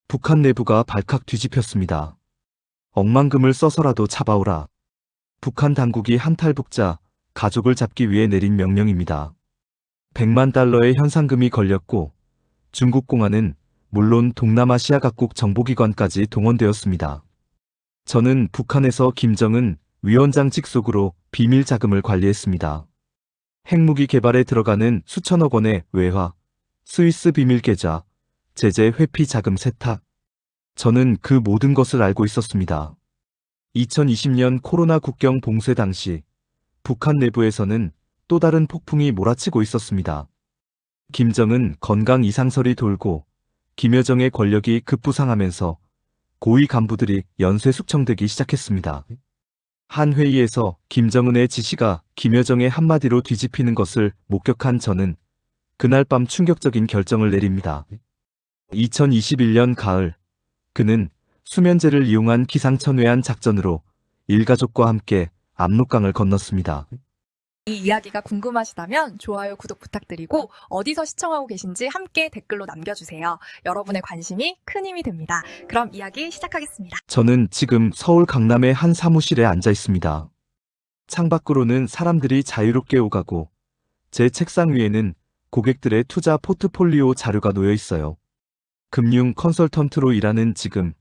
북한 내부가 발칵 뒤집혔습니다. 억만금을 써서라도 잡아오라. 북한 당국이 한탈북자 가족을 잡기 위해 내린 명령입니다. 100만 달러의 현상금이 걸렸고 중국 공안은 물론 동남아시아 각국 정보기관까지 동원되었습니다. 저는 북한에서 김정은 위원장 직속으로 비밀 자금을 관리했습니다. 핵무기 개발에 들어가는 수천억 원의 외화, 스위스 비밀 계좌, 제재 회피 자금 세탁. 저는 그 모든 것을 알고 있었습니다. 2020년 코로나 국경 봉쇄 당시 북한 내부에서는 또 다른 폭풍이 몰아치고 있었습니다. 김정은 건강 이상설이 돌고 김여정의 권력이 급부상하면서 고위 간부들이 연쇄 숙청되기 시작했습니다. 한 회의에서 김정은의 지시가 김여정의 한마디로 뒤집히는 것을 목격한 저는 그날 밤 충격적인 결정을 내립니다. 2021년 가을, 그는 수면제를 이용한 기상천외한 작전으로 일가족과 함께 압록강을 건넜습니다. 이 이야기가 궁금하시다면 좋아요, 구독 부탁드리고 어디서 시청하고 계신지 함께 댓글로 남겨주세요. 여러분의 관심이 큰 힘이 됩니다. 그럼 이야기 시작하겠습니다. 저는 지금 서울 강남의 한 사무실에 앉아 있습니다. 창밖으로는 사람들이 자유롭게 오가고 제 책상 위에는 고객들의 투자 포트폴리오 자료가 놓여 있어요. 금융 컨설턴트로 일하는 지금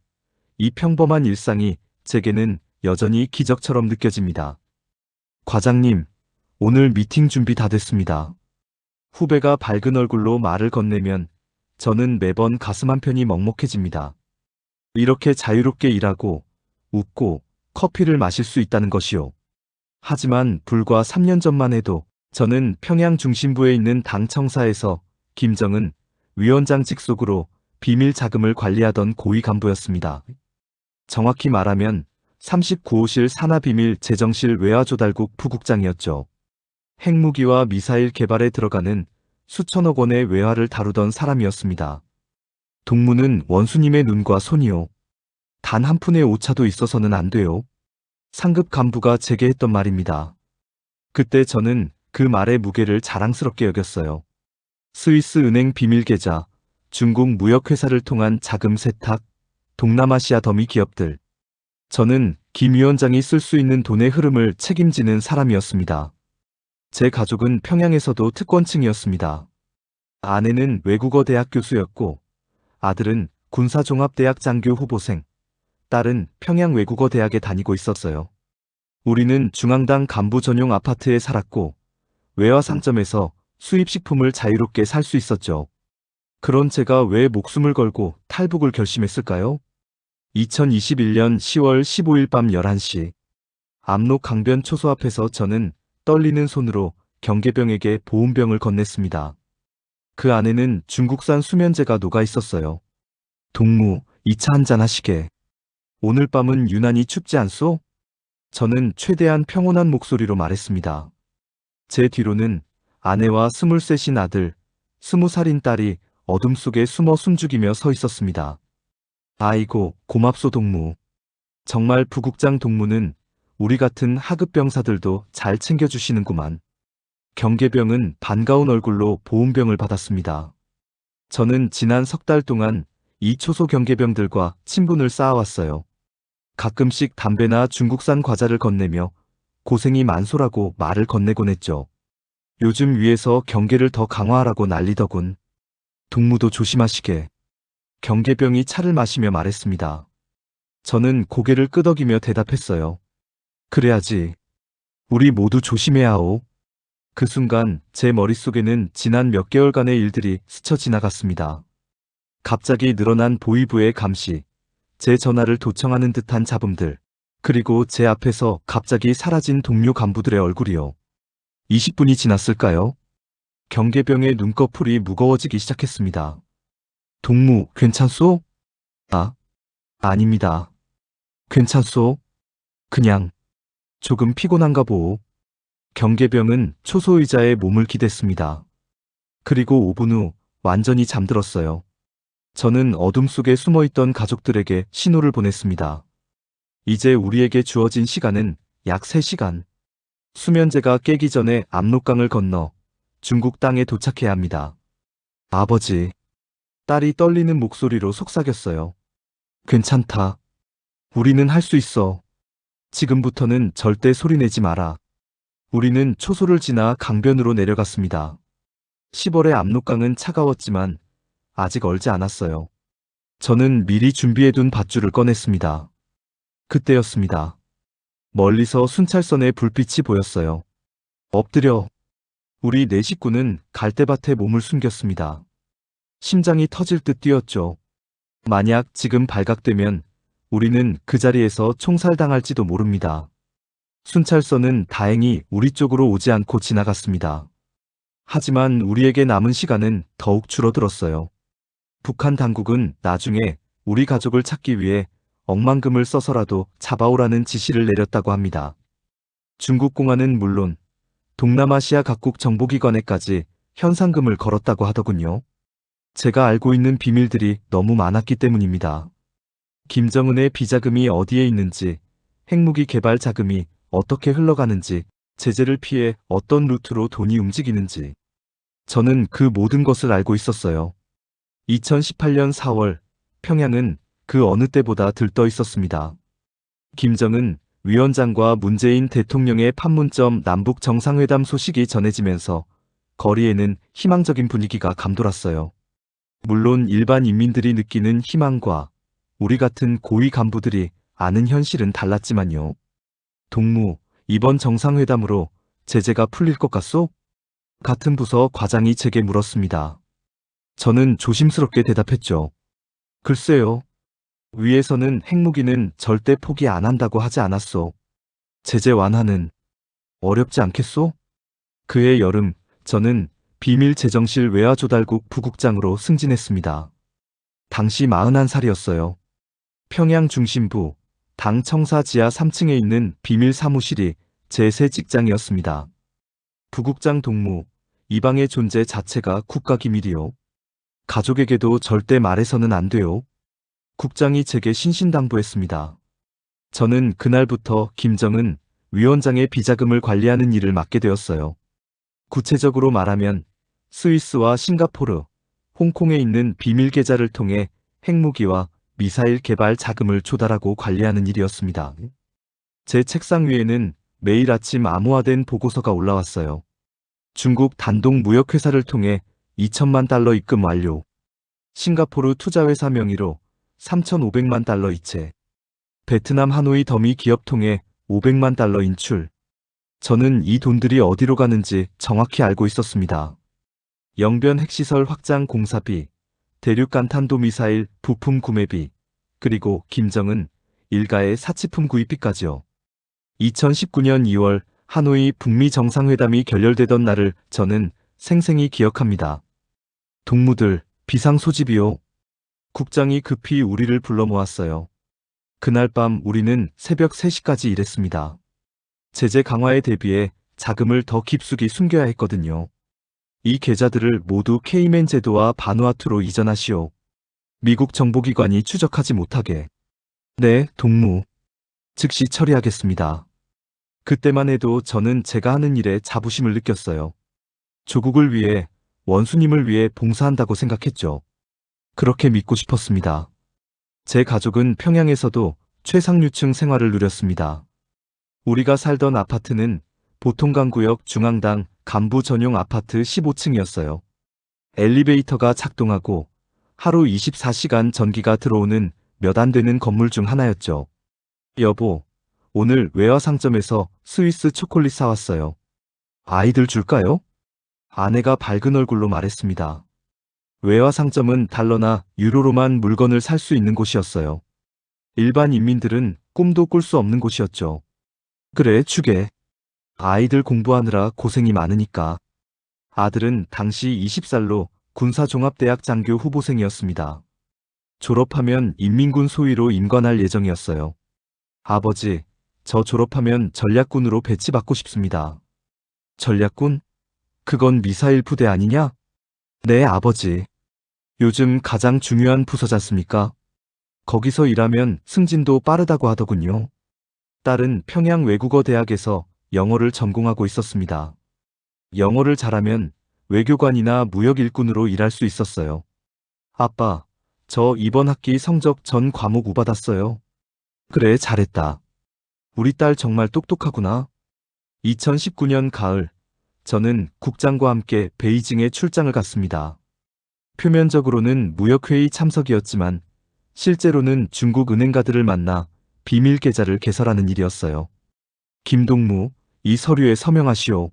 이 평범한 일상이 제게는 여전히 기적처럼 느껴집니다. 과장님, 오늘 미팅 준비 다 됐습니다. 후배가 밝은 얼굴로 말을 건네면 저는 매번 가슴 한편이 먹먹해집니다. 이렇게 자유롭게 일하고 웃고 커피를 마실 수 있다는 것이요. 하지만 불과 3년 전만 해도 저는 평양 중심부에 있는 당 청사에서 김정은 위원장 직속으로 비밀 자금을 관리하던 고위 간부였습니다. 정확히 말하면 39호실 산하비밀 재정실 외화조달국 부국장이었죠. 핵무기와 미사일 개발에 들어가는 수천억 원의 외화를 다루던 사람이었습니다. 동무는 원수님의 눈과 손이요. 단 한 푼의 오차도 있어서는 안 돼요. 상급 간부가 제게 했던 말입니다. 그때 저는 그 말의 무게를 자랑스럽게 여겼어요. 스위스 은행 비밀 계좌, 중국 무역회사를 통한 자금 세탁, 동남아시아 더미 기업들. 저는 김 위원장이 쓸 수 있는 돈의 흐름을 책임지는 사람이었습니다. 제 가족은 평양에서도 특권층이었습니다. 아내는 외국어 대학 교수였고 아들은 군사종합대학 장교 후보생, 딸은 평양 외국어 대학에 다니고 있었어요. 우리는 중앙당 간부 전용 아파트에 살았고 외화 상점에서 수입식품을 자유롭게 살 수 있었죠. 그런 제가 왜 목숨을 걸고 탈북을 결심했을까요? 2021년 10월 15일 밤 11시 압록 강변 초소 앞에서 저는 떨리는 손으로 경계병에게 보온병을 건넸습니다. 그 안에는 중국산 수면제가 녹아 있었어요. 동무, 2차 한잔 하시게. 오늘 밤은 유난히 춥지 않소? 저는 최대한 평온한 목소리로 말했습니다. 제 뒤로는 아내와 23인 아들, 20살인 딸이 어둠 속에 숨어 숨죽이며 서 있었습니다. 아이고, 고맙소 동무. 정말 부국장 동무는 우리 같은 하급 병사들도 잘 챙겨주시는구만. 경계병은 반가운 얼굴로 보온병을 받았습니다. 저는 지난 석 달 동안 이 초소 경계병들과 친분을 쌓아왔어요. 가끔씩 담배나 중국산 과자를 건네며 고생이 많소라고 말을 건네곤 했죠. 요즘 위에서 경계를 더 강화하라고 난리더군. 동무도 조심하시게. 경계병이 차를 마시며 말했습니다. 저는 고개를 끄덕이며 대답했어요. 그래야지. 우리 모두 조심해야 하오. 그 순간 제 머릿속에는 지난 몇 개월간의 일들이 스쳐 지나갔습니다. 갑자기 늘어난 보위부의 감시, 제 전화를 도청하는 듯한 잡음들, 그리고 제 앞에서 갑자기 사라진 동료 간부들의 얼굴이요. 20분이 지났을까요? 경계병의 눈꺼풀이 무거워지기 시작했습니다. 동무, 괜찮소? 아닙니다. 괜찮소? 그냥 조금 피곤한가 보오. 경계병은 초소 의자에 몸을 기댔습니다. 그리고 5분 후 완전히 잠들었어요. 저는 어둠 속에 숨어있던 가족들에게 신호를 보냈습니다. 이제 우리에게 주어진 시간은 약 3시간. 수면제가 깨기 전에 압록강을 건너 중국 땅에 도착해야 합니다. 아버지. 딸이 떨리는 목소리로 속삭였어요. 괜찮다. 우리는 할 수 있어. 지금부터는 절대 소리내지 마라. 우리는 초소를 지나 강변으로 내려갔습니다. 10월의 압록강은 차가웠지만 아직 얼지 않았어요. 저는 미리 준비해둔 밧줄을 꺼냈습니다. 그때였습니다. 멀리서 순찰선의 불빛이 보였어요. 엎드려. 우리 네 식구는 갈대밭에 몸을 숨겼습니다. 심장이 터질 듯 뛰었죠. 만약 지금 발각되면 우리는 그 자리에서 총살당할지도 모릅니다. 순찰선은 다행히 우리 쪽으로 오지 않고 지나갔습니다. 하지만 우리에게 남은 시간은 더욱 줄어들었어요. 북한 당국은 나중에 우리 가족을 찾기 위해 억만금을 써서라도 잡아오라는 지시를 내렸다고 합니다. 중국 공안은 물론 동남아시아 각국 정보기관에까지 현상금을 걸었다고 하더군요. 제가 알고 있는 비밀들이 너무 많았기 때문입니다. 김정은의 비자금이 어디에 있는지, 핵무기 개발 자금이 어떻게 흘러가는지, 제재를 피해 어떤 루트로 돈이 움직이는지. 저는 그 모든 것을 알고 있었어요. 2018년 4월, 평양은 그 어느 때보다 들떠 있었습니다. 김정은 위원장과 문재인 대통령의 판문점 남북 정상회담 소식이 전해지면서 거리에는 희망적인 분위기가 감돌았어요. 물론 일반 인민들이 느끼는 희망과 우리 같은 고위 간부들이 아는 현실은 달랐지만요. 동무, 이번 정상회담으로 제재가 풀릴 것 같소? 같은 부서 과장이 제게 물었습니다. 저는 조심스럽게 대답했죠. 글쎄요. 위에서는 핵무기는 절대 포기 안 한다고 하지 않았소. 제재 완화는 어렵지 않겠소? 그해 여름, 저는 비밀재정실 외화조달국 부국장으로 승진했습니다. 당시 41살이었어요. 평양 중심부, 당 청사 지하 3층에 있는 비밀 사무실이 제 새 직장이었습니다. 부국장 동무, 이 방의 존재 자체가 국가기밀이요. 가족에게도 절대 말해서는 안 돼요. 국장이 제게 신신당부했습니다. 저는 그날부터 김정은 위원장의 비자금을 관리하는 일을 맡게 되었어요. 구체적으로 말하면 스위스와 싱가포르, 홍콩에 있는 비밀 계좌를 통해 핵무기와 미사일 개발 자금을 조달하고 관리하는 일이었습니다. 제 책상 위에는 매일 아침 암호화된 보고서가 올라왔어요. 중국 단독 무역회사를 통해 2천만 달러 입금 완료. 싱가포르 투자회사 명의로 3,500만 달러 이체. 베트남 하노이 더미 기업 통해 500만 달러 인출. 저는 이 돈들이 어디로 가는지 정확히 알고 있었습니다. 영변 핵시설 확장 공사비, 대륙간 탄도미사일 부품 구매비, 그리고 김정은 일가의 사치품 구입비까지요. 2019년 2월 하노이 북미 정상회담이 결렬되던 날을 저는 생생히 기억합니다. 동무들, 비상 소집이요. 국장이 급히 우리를 불러 모았어요. 그날 밤 우리는 새벽 3시까지 일했습니다. 제재 강화에 대비해 자금을 더 깊숙이 숨겨야 했거든요. 이 계좌들을 모두 케이맨 제도와 바누아투로 이전하시오. 미국 정보기관이 추적하지 못하게. 네, 동무. 즉시 처리하겠습니다. 그때만 해도 저는 제가 하는 일에 자부심을 느꼈어요. 조국을 위해, 원수님을 위해 봉사한다고 생각했죠. 그렇게 믿고 싶었습니다. 제 가족은 평양에서도 최상류층 생활을 누렸습니다. 우리가 살던 아파트는 보통강구역 중앙당 간부 전용 아파트 15층이었어요. 엘리베이터가 작동하고 하루 24시간 전기가 들어오는 몇 안 되는 건물 중 하나였죠. 여보, 오늘 외화 상점에서 스위스 초콜릿 사왔어요. 아이들 줄까요? 아내가 밝은 얼굴로 말했습니다. 외화 상점은 달러나 유로로만 물건을 살 수 있는 곳이었어요. 일반 인민들은 꿈도 꿀 수 없는 곳이었죠. 그래, 주게. 아이들 공부하느라 고생이 많으니까. 아들은 당시 20살로 군사종합대학 장교 후보생이었습니다. 졸업하면 인민군 소위로 임관할 예정이었어요. 아버지, 저 졸업하면 전략군으로 배치받고 싶습니다. 전략군? 그건 미사일 부대 아니냐? 네, 아버지. 요즘 가장 중요한 부서잖습니까? 거기서 일하면 승진도 빠르다고 하더군요. 딸은 평양 외국어 대학에서 영어를 전공하고 있었습니다. 영어를 잘하면 외교관이나 무역 일꾼으로 일할 수 있었어요. 아빠, 저 이번 학기 성적 전 과목 우 받았어요. 그래, 잘했다. 우리 딸 정말 똑똑하구나. 2019년 가을, 저는 국장과 함께 베이징에 출장을 갔습니다. 표면적으로는 무역회의 참석이었지만 실제로는 중국 은행가들을 만나 비밀 계좌를 개설하는 일이었어요. 김동무, 이 서류에 서명하시오.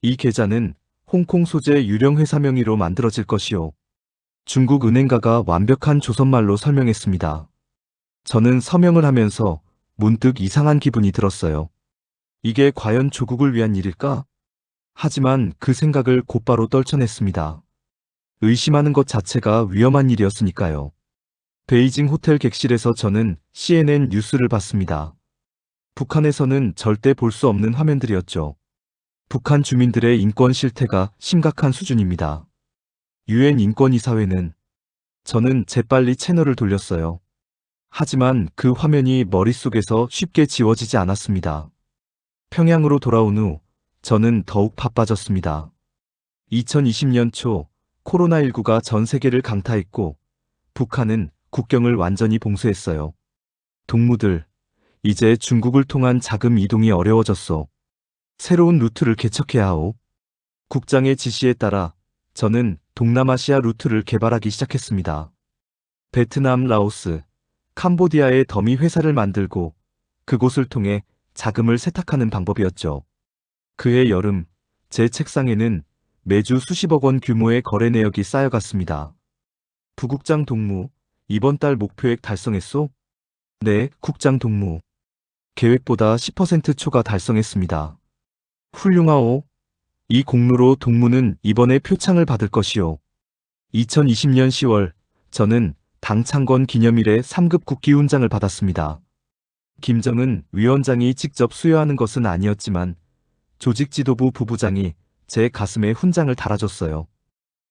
이 계좌는 홍콩 소재 유령 회사 명의로 만들어질 것이오. 중국 은행가가 완벽한 조선말로 설명했습니다. 저는 서명을 하면서 문득 이상한 기분이 들었어요. 이게 과연 조국을 위한 일일까? 하지만 그 생각을 곧바로 떨쳐냈습니다. 의심하는 것 자체가 위험한 일이었으니까요. 베이징 호텔 객실에서 저는 CNN 뉴스를 봤습니다. 북한에서는 절대 볼 수 없는 화면들이었죠. 북한 주민들의 인권 실태가 심각한 수준입니다. 유엔 인권이사회는 저는 재빨리 채널을 돌렸어요. 하지만 그 화면이 머릿속에서 쉽게 지워지지 않았습니다. 평양으로 돌아온 후 저는 더욱 바빠졌습니다. 2020년 초 코로나19가 전 세계를 강타했고 북한은 국경을 완전히 봉쇄했어요. 동무들, 이제 중국을 통한 자금 이동이 어려워졌소. 새로운 루트를 개척해야 하오. 국장의 지시에 따라 저는 동남아시아 루트를 개발하기 시작했습니다. 베트남, 라오스, 캄보디아에 더미 회사를 만들고 그곳을 통해 자금을 세탁하는 방법이었죠. 그해 여름, 제 책상에는 매주 수십억 원 규모의 거래 내역이 쌓여갔습니다. 부국장 동무, 이번 달 목표액 달성했소? 네, 국장 동무. 계획보다 10% 초과 달성했습니다. 훌륭하오. 이 공로로 동무는 이번에 표창을 받을 것이오. 2020년 10월, 저는 당창건 기념일에 3급 국기훈장을 받았습니다. 김정은 위원장이 직접 수여하는 것은 아니었지만 조직지도부 부부장이 제 가슴에 훈장을 달아줬어요.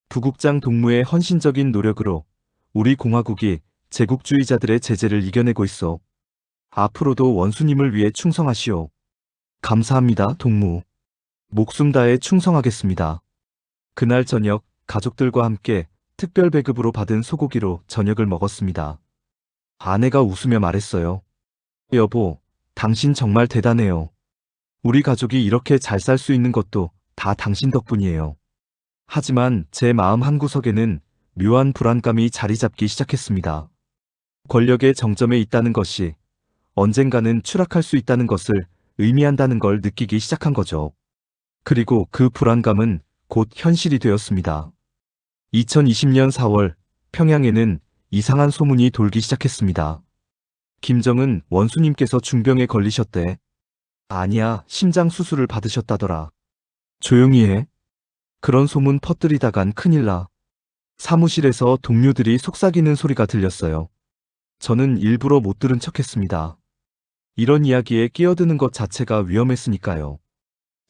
부국장 동무의 헌신적인 노력으로 우리 공화국이 제국주의자들의 제재를 이겨내고 있어. 앞으로도 원수님을 위해 충성하시오. 감사합니다, 동무. 목숨 다해 충성하겠습니다. 그날 저녁 가족들과 함께 특별 배급으로 받은 소고기로 저녁을 먹었습니다. 아내가 웃으며 말했어요. 여보, 당신 정말 대단해요. 우리 가족이 이렇게 잘 살 수 있는 것도 다 당신 덕분이에요. 하지만 제 마음 한구석에는 묘한 불안감이 자리 잡기 시작했습니다. 권력의 정점에 있다는 것이 언젠가는 추락할 수 있다는 것을 의미한다는 걸 느끼기 시작한 거죠. 그리고 그 불안감은 곧 현실이 되었습니다. 2020년 4월 평양에는 이상한 소문이 돌기 시작했습니다. 김정은 원수님께서 중병에 걸리셨대. 아니야, 심장 수술을 받으셨다더라. 조용히 해. 그런 소문 퍼뜨리다간 큰일 나. 사무실에서 동료들이 속삭이는 소리가 들렸어요. 저는 일부러 못 들은 척했습니다. 이런 이야기에 끼어드는 것 자체가 위험했으니까요.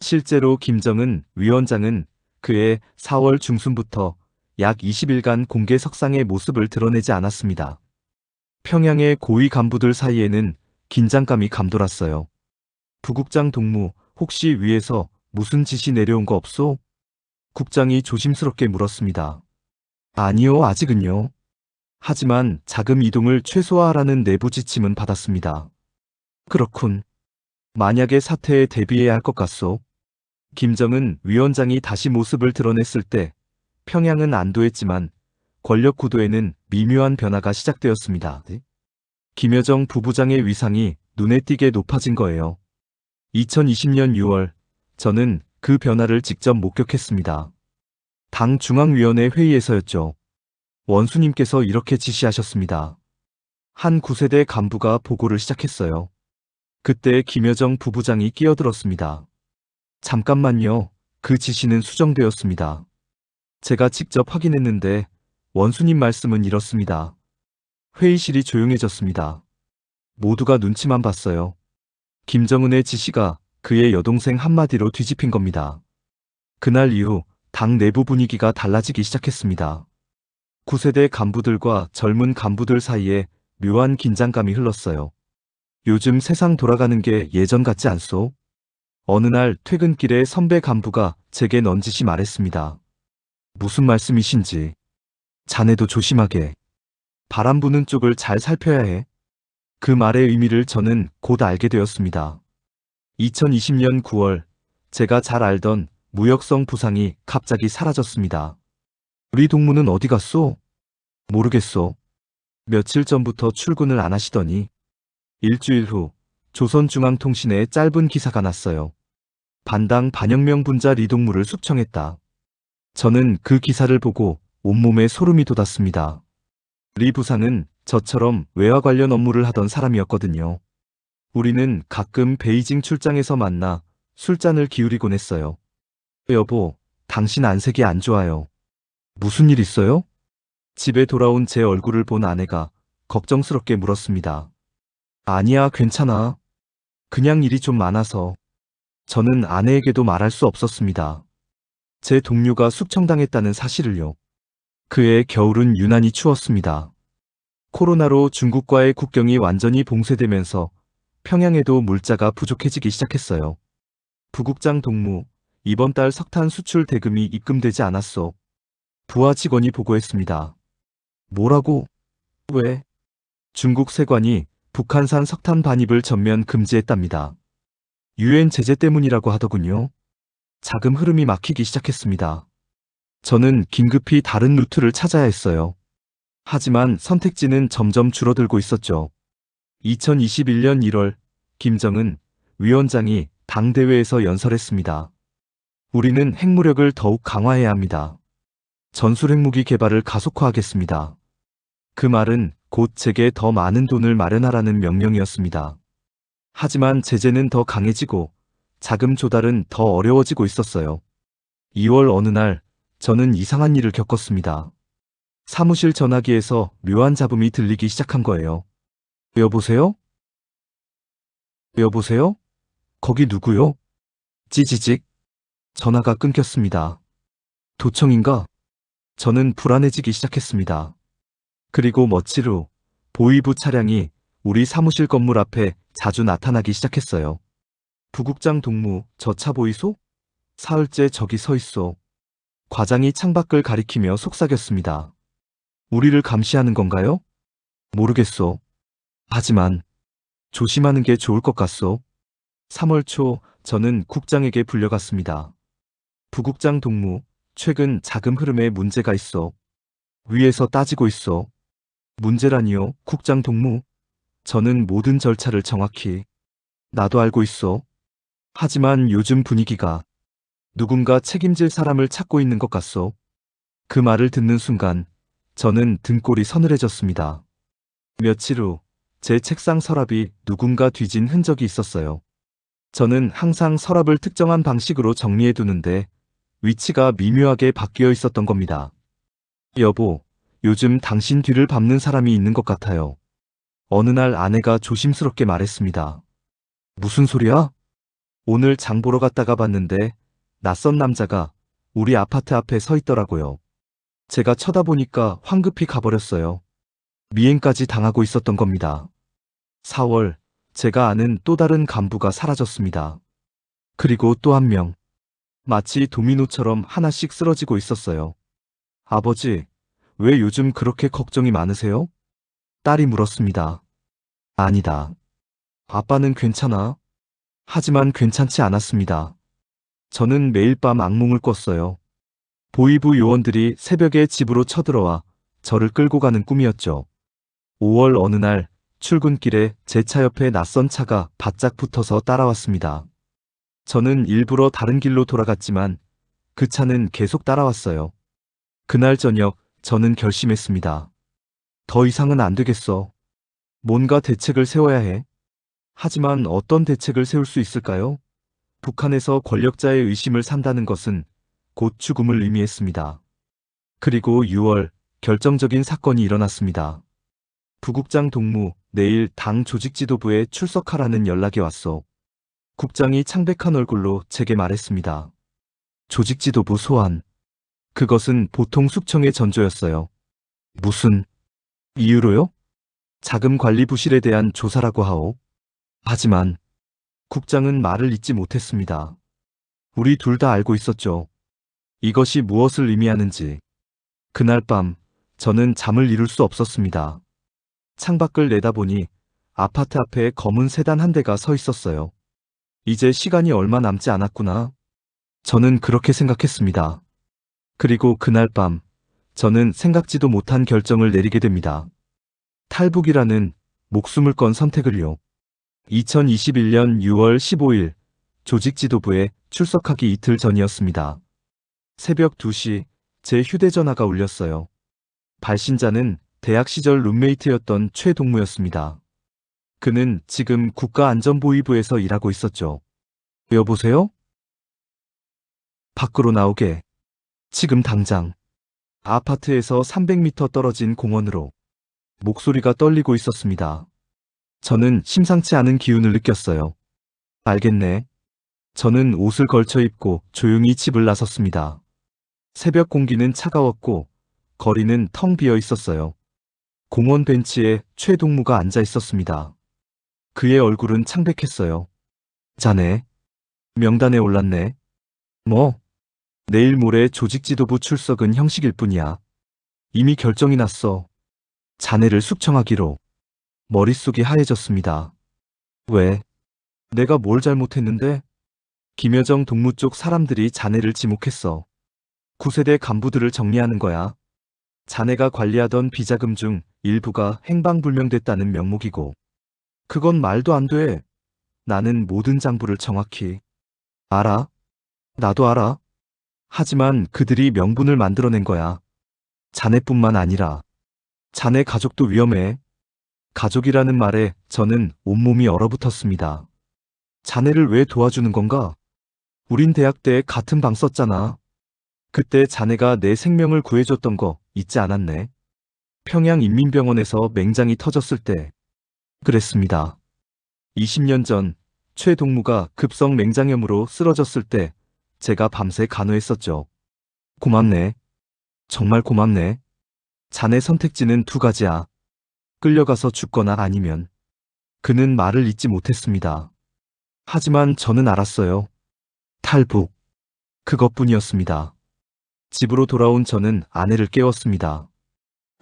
실제로 김정은 위원장은 그해 4월 중순부터 약 20일간 공개 석상의 모습을 드러내지 않았습니다. 평양의 고위 간부들 사이에는 긴장감이 감돌았어요. 부국장 동무, 혹시 위에서 무슨 지시 내려온 거 없소? 국장이 조심스럽게 물었습니다. 아니요, 아직은요. 하지만 자금 이동을 최소화하라는 내부 지침은 받았습니다. 그렇군. 만약의 사태에 대비해야 할 것 같소. 김정은 위원장이 다시 모습을 드러냈을 때 평양은 안도했지만 권력 구도에는 미묘한 변화가 시작되었습니다. 김여정 부부장의 위상이 눈에 띄게 높아진 거예요. 2020년 6월, 저는 그 변화를 직접 목격했습니다. 당 중앙위원회 회의에서였죠. 원수님께서 이렇게 지시하셨습니다. 한 9세대 간부가 보고를 시작했어요. 그때 김여정 부부장이 끼어들었습니다. 잠깐만요. 그 지시는 수정되었습니다. 제가 직접 확인했는데 원수님 말씀은 이렇습니다. 회의실이 조용해졌습니다. 모두가 눈치만 봤어요. 김정은의 지시가 그의 여동생 한마디로 뒤집힌 겁니다. 그날 이후 당 내부 분위기가 달라지기 시작했습니다. 9세대 간부들과 젊은 간부들 사이에 묘한 긴장감이 흘렀어요. 요즘 세상 돌아가는 게 예전 같지 않소? 어느 날 퇴근길에 선배 간부가 제게 넌지시 말했습니다. 무슨 말씀이신지. 자네도 조심하게. 바람 부는 쪽을 잘 살펴야 해. 그 말의 의미를 저는 곧 알게 되었습니다. 2020년 9월, 제가 잘 알던 무역성 부상이 갑자기 사라졌습니다. 우리 동무는 어디 갔소? 모르겠소. 며칠 전부터 출근을 안 하시더니 일주일 후 조선중앙통신에 짧은 기사가 났어요. 반당 반영명 분자 리동무를 숙청했다. 저는 그 기사를 보고 온몸에 소름이 돋았습니다. 리 부상은 저처럼 외화 관련 업무를 하던 사람이었거든요. 우리는 가끔 베이징 출장에서 만나 술잔을 기울이곤 했어요. 여보, 당신 안색이 안 좋아요. 무슨 일 있어요? 집에 돌아온 제 얼굴을 본 아내가 걱정스럽게 물었습니다. 아니야, 괜찮아. 그냥 일이 좀 많아서. 저는 아내에게도 말할 수 없었습니다. 제 동료가 숙청당했다는 사실을요. 그해 겨울은 유난히 추웠습니다. 코로나로 중국과의 국경이 완전히 봉쇄되면서 평양에도 물자가 부족해지기 시작했어요. 부국장 동무, 이번 달 석탄 수출 대금이 입금되지 않았소. 부하 직원이 보고했습니다. 뭐라고? 왜? 중국 세관이 북한산 석탄 반입을 전면 금지했답니다. 유엔 제재 때문이라고 하더군요. 자금 흐름이 막히기 시작했습니다. 저는 긴급히 다른 루트를 찾아야 했어요. 하지만 선택지는 점점 줄어들고 있었죠. 2021년 1월, 김정은 위원장이 당대회에서 연설했습니다. 우리는 핵무력을 더욱 강화해야 합니다. 전술핵무기 개발을 가속화하겠습니다. 그 말은 곧 제게 더 많은 돈을 마련하라는 명령이었습니다. 하지만 제재는 더 강해지고 자금 조달은 더 어려워지고 있었어요. 2월 어느 날 저는 이상한 일을 겪었습니다. 사무실 전화기에서 묘한 잡음이 들리기 시작한 거예요. 여보세요? 여보세요? 거기 누구요? 찌지직. 전화가 끊겼습니다. 도청인가? 저는 불안해지기 시작했습니다. 그리고 며칠 후 보위부 차량이 우리 사무실 건물 앞에 자주 나타나기 시작했어요. 부국장 동무, 저 차 보이소? 사흘째 저기 서 있어. 과장이 창밖을 가리키며 속삭였습니다. 우리를 감시하는 건가요? 모르겠소. 하지만 조심하는 게 좋을 것 같소. 3월 초 저는 국장에게 불려갔습니다. 부국장 동무, 최근 자금 흐름에 문제가 있어. 위에서 따지고 있어. 문제라니요, 국장 동무? 저는 모든 절차를 정확히. 나도 알고 있어. 하지만 요즘 분위기가 누군가 책임질 사람을 찾고 있는 것 같소. 그 말을 듣는 순간 저는 등골이 서늘해졌습니다. 며칠 후 제 책상 서랍이 누군가 뒤진 흔적이 있었어요. 저는 항상 서랍을 특정한 방식으로 정리해두는데 위치가 미묘하게 바뀌어 있었던 겁니다. 여보, 요즘 당신 뒤를 밟는 사람이 있는 것 같아요. 어느 날 아내가 조심스럽게 말했습니다. 무슨 소리야? 오늘 장 보러 갔다가 봤는데 낯선 남자가 우리 아파트 앞에 서 있더라고요. 제가 쳐다보니까 황급히 가버렸어요. 미행까지 당하고 있었던 겁니다. 4월, 제가 아는 또 다른 간부가 사라졌습니다. 그리고 또 한 명. 마치 도미노처럼 하나씩 쓰러지고 있었어요. 아버지, 왜 요즘 그렇게 걱정이 많으세요? 딸이 물었습니다. 아니다. 아빠는 괜찮아. 하지만 괜찮지 않았습니다. 저는 매일 밤 악몽을 꿨어요. 보위부 요원들이 새벽에 집으로 쳐들어와 저를 끌고 가는 꿈이었죠. 5월 어느 날 출근길에 제 차 옆에 낯선 차가 바짝 붙어서 따라왔습니다. 저는 일부러 다른 길로 돌아갔지만 그 차는 계속 따라왔어요. 그날 저녁 저는 결심했습니다. 더 이상은 안 되겠어. 뭔가 대책을 세워야 해. 하지만 어떤 대책을 세울 수 있을까요? 북한에서 권력자의 의심을 산다는 것은 곧 죽음을 의미했습니다. 그리고 6월 결정적인 사건이 일어났습니다. 부국장 동무, 내일 당 조직지도부에 출석하라는 연락이 왔소. 국장이 창백한 얼굴로 제게 말했습니다. 조직지도부 소환. 그것은 보통 숙청의 전조였어요. 무슨 이유로요? 자금관리 부실에 대한 조사라고 하오. 하지만 국장은 말을 잇지 못했습니다. 우리 둘 다 알고 있었죠. 이것이 무엇을 의미하는지. 그날 밤 저는 잠을 이룰 수 없었습니다. 창밖을 내다보니 아파트 앞에 검은 세단 한 대가 서 있었어요. 이제 시간이 얼마 남지 않았구나. 저는 그렇게 생각했습니다. 그리고 그날 밤, 저는 생각지도 못한 결정을 내리게 됩니다. 탈북이라는 목숨을 건 선택을요. 2021년 6월 15일 조직 지도부에 출석하기 이틀 전이었습니다. 새벽 2시 제 휴대전화가 울렸어요. 발신자는 대학 시절 룸메이트였던 최동무였습니다. 그는 지금 국가안전보위부에서 일하고 있었죠. 여보세요? 밖으로 나오게. 지금 당장. 아파트에서 300m 떨어진 공원으로. 목소리가 떨리고 있었습니다. 저는 심상치 않은 기운을 느꼈어요. 알겠네. 저는 옷을 걸쳐 입고 조용히 집을 나섰습니다. 새벽 공기는 차가웠고 거리는 텅 비어 있었어요. 공원 벤치에 최동무가 앉아 있었습니다. 그의 얼굴은 창백했어요. 자네, 명단에 올랐네. 뭐? 내일 모레 조직지도부 출석은 형식일 뿐이야. 이미 결정이 났어. 자네를 숙청하기로. 머릿속이 하얘졌습니다. 왜? 내가 뭘 잘못했는데? 김여정 동무 쪽 사람들이 자네를 지목했어. 9세대 간부들을 정리하는 거야. 자네가 관리하던 비자금 중 일부가 행방불명됐다는 명목이고. 그건 말도 안 돼. 나는 모든 장부를 정확히 알아. 나도 알아. 하지만 그들이 명분을 만들어낸 거야. 자네뿐만 아니라 자네 가족도 위험해. 가족이라는 말에 저는 온몸이 얼어붙었습니다. 자네를 왜 도와주는 건가? 우린 대학 때 같은 방 썼잖아. 그때 자네가 내 생명을 구해줬던 거 잊지 않았네. 평양인민병원에서 맹장이 터졌을 때 그랬습니다. 20년 전 최동무가 급성 맹장염으로 쓰러졌을 때 제가 밤새 간호했었죠. 고맙네. 정말 고맙네. 자네 선택지는 두 가지야. 끌려가서 죽거나 아니면. 그는 말을 잇지 못했습니다. 하지만 저는 알았어요. 탈북. 그것뿐이었습니다. 집으로 돌아온 저는 아내를 깨웠습니다.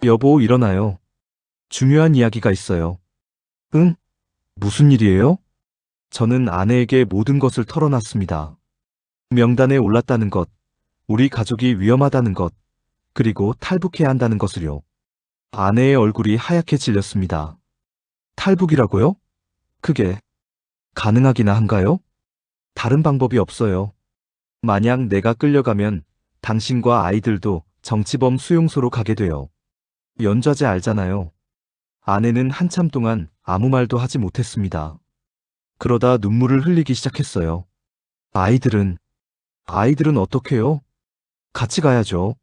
여보, 일어나요. 중요한 이야기가 있어요. 응? 무슨 일이에요? 저는 아내에게 모든 것을 털어놨습니다. 명단에 올랐다는 것, 우리 가족이 위험하다는 것, 그리고 탈북해야 한다는 것을요. 아내의 얼굴이 하얗게 질렸습니다. 탈북이라고요? 그게 가능하기나 한가요? 다른 방법이 없어요. 만약 내가 끌려가면 당신과 아이들도 정치범 수용소로 가게 돼요. 연좌제 알잖아요. 아내는 한참 동안 아무 말도 하지 못했습니다. 그러다 눈물을 흘리기 시작했어요. 아이들은 어떡해요? 같이 가야죠.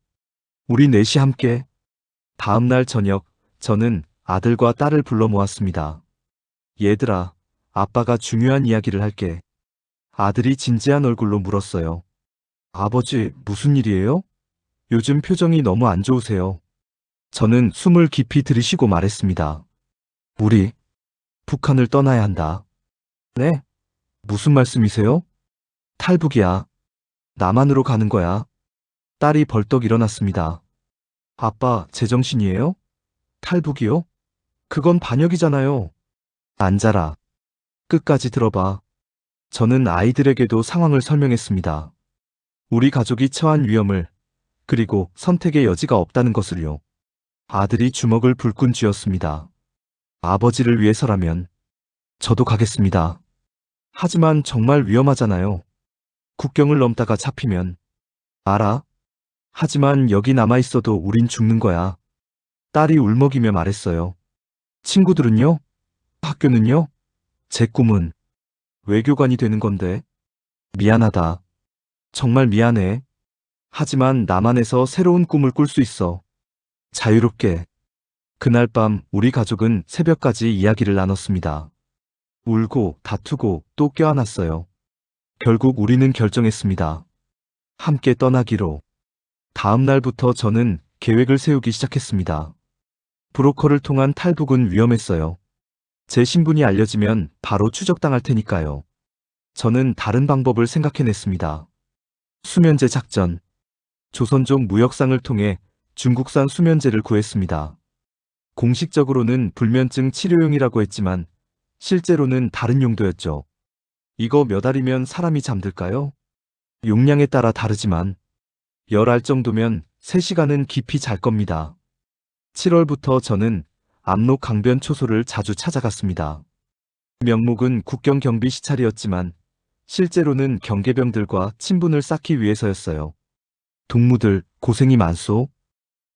우리 넷이 함께. 다음 날 저녁, 저는 아들과 딸을 불러 모았습니다. 얘들아, 아빠가 중요한 이야기를 할게. 아들이 진지한 얼굴로 물었어요. 아버지, 무슨 일이에요? 요즘 표정이 너무 안 좋으세요. 저는 숨을 깊이 들이쉬고 말했습니다. 우리 북한을 떠나야 한다. 네? 무슨 말씀이세요? 탈북이야. 남한으로 가는 거야. 딸이 벌떡 일어났습니다. 아빠, 제정신이에요? 탈북이요? 그건 반역이잖아요. 앉아라. 끝까지 들어봐. 저는 아이들에게도 상황을 설명했습니다. 우리 가족이 처한 위험을, 그리고 선택의 여지가 없다는 것을요. 아들이 주먹을 불끈 쥐었습니다. 아버지를 위해서라면 저도 가겠습니다. 하지만 정말 위험하잖아요. 국경을 넘다가 잡히면. 알아. 하지만 여기 남아있어도 우린 죽는 거야. 딸이 울먹이며 말했어요. 친구들은요? 학교는요? 제 꿈은 외교관이 되는 건데. 미안하다. 정말 미안해. 하지만 남한에서 새로운 꿈을 꿀 수 있어. 자유롭게. 그날 밤 우리 가족은 새벽까지 이야기를 나눴습니다. 울고 다투고 또 껴안았어요. 결국 우리는 결정했습니다. 함께 떠나기로. 다음 날부터 저는 계획을 세우기 시작했습니다. 브로커를 통한 탈북은 위험했어요. 제 신분이 알려지면 바로 추적당할 테니까요. 저는 다른 방법을 생각해냈습니다. 수면제 작전. 조선족 무역상을 통해 중국산 수면제를 구했습니다. 공식적으로는 불면증 치료용이라고 했지만 실제로는 다른 용도였죠. 이거 몇 알이면 사람이 잠들까요? 용량에 따라 다르지만 10알 정도면 3시간은 깊이 잘 겁니다. 7월부터 저는 압록 강변 초소를 자주 찾아갔습니다. 명목은 국경 경비 시찰이었지만 실제로는 경계병들과 친분을 쌓기 위해서였어요. 동무들 고생이 많소.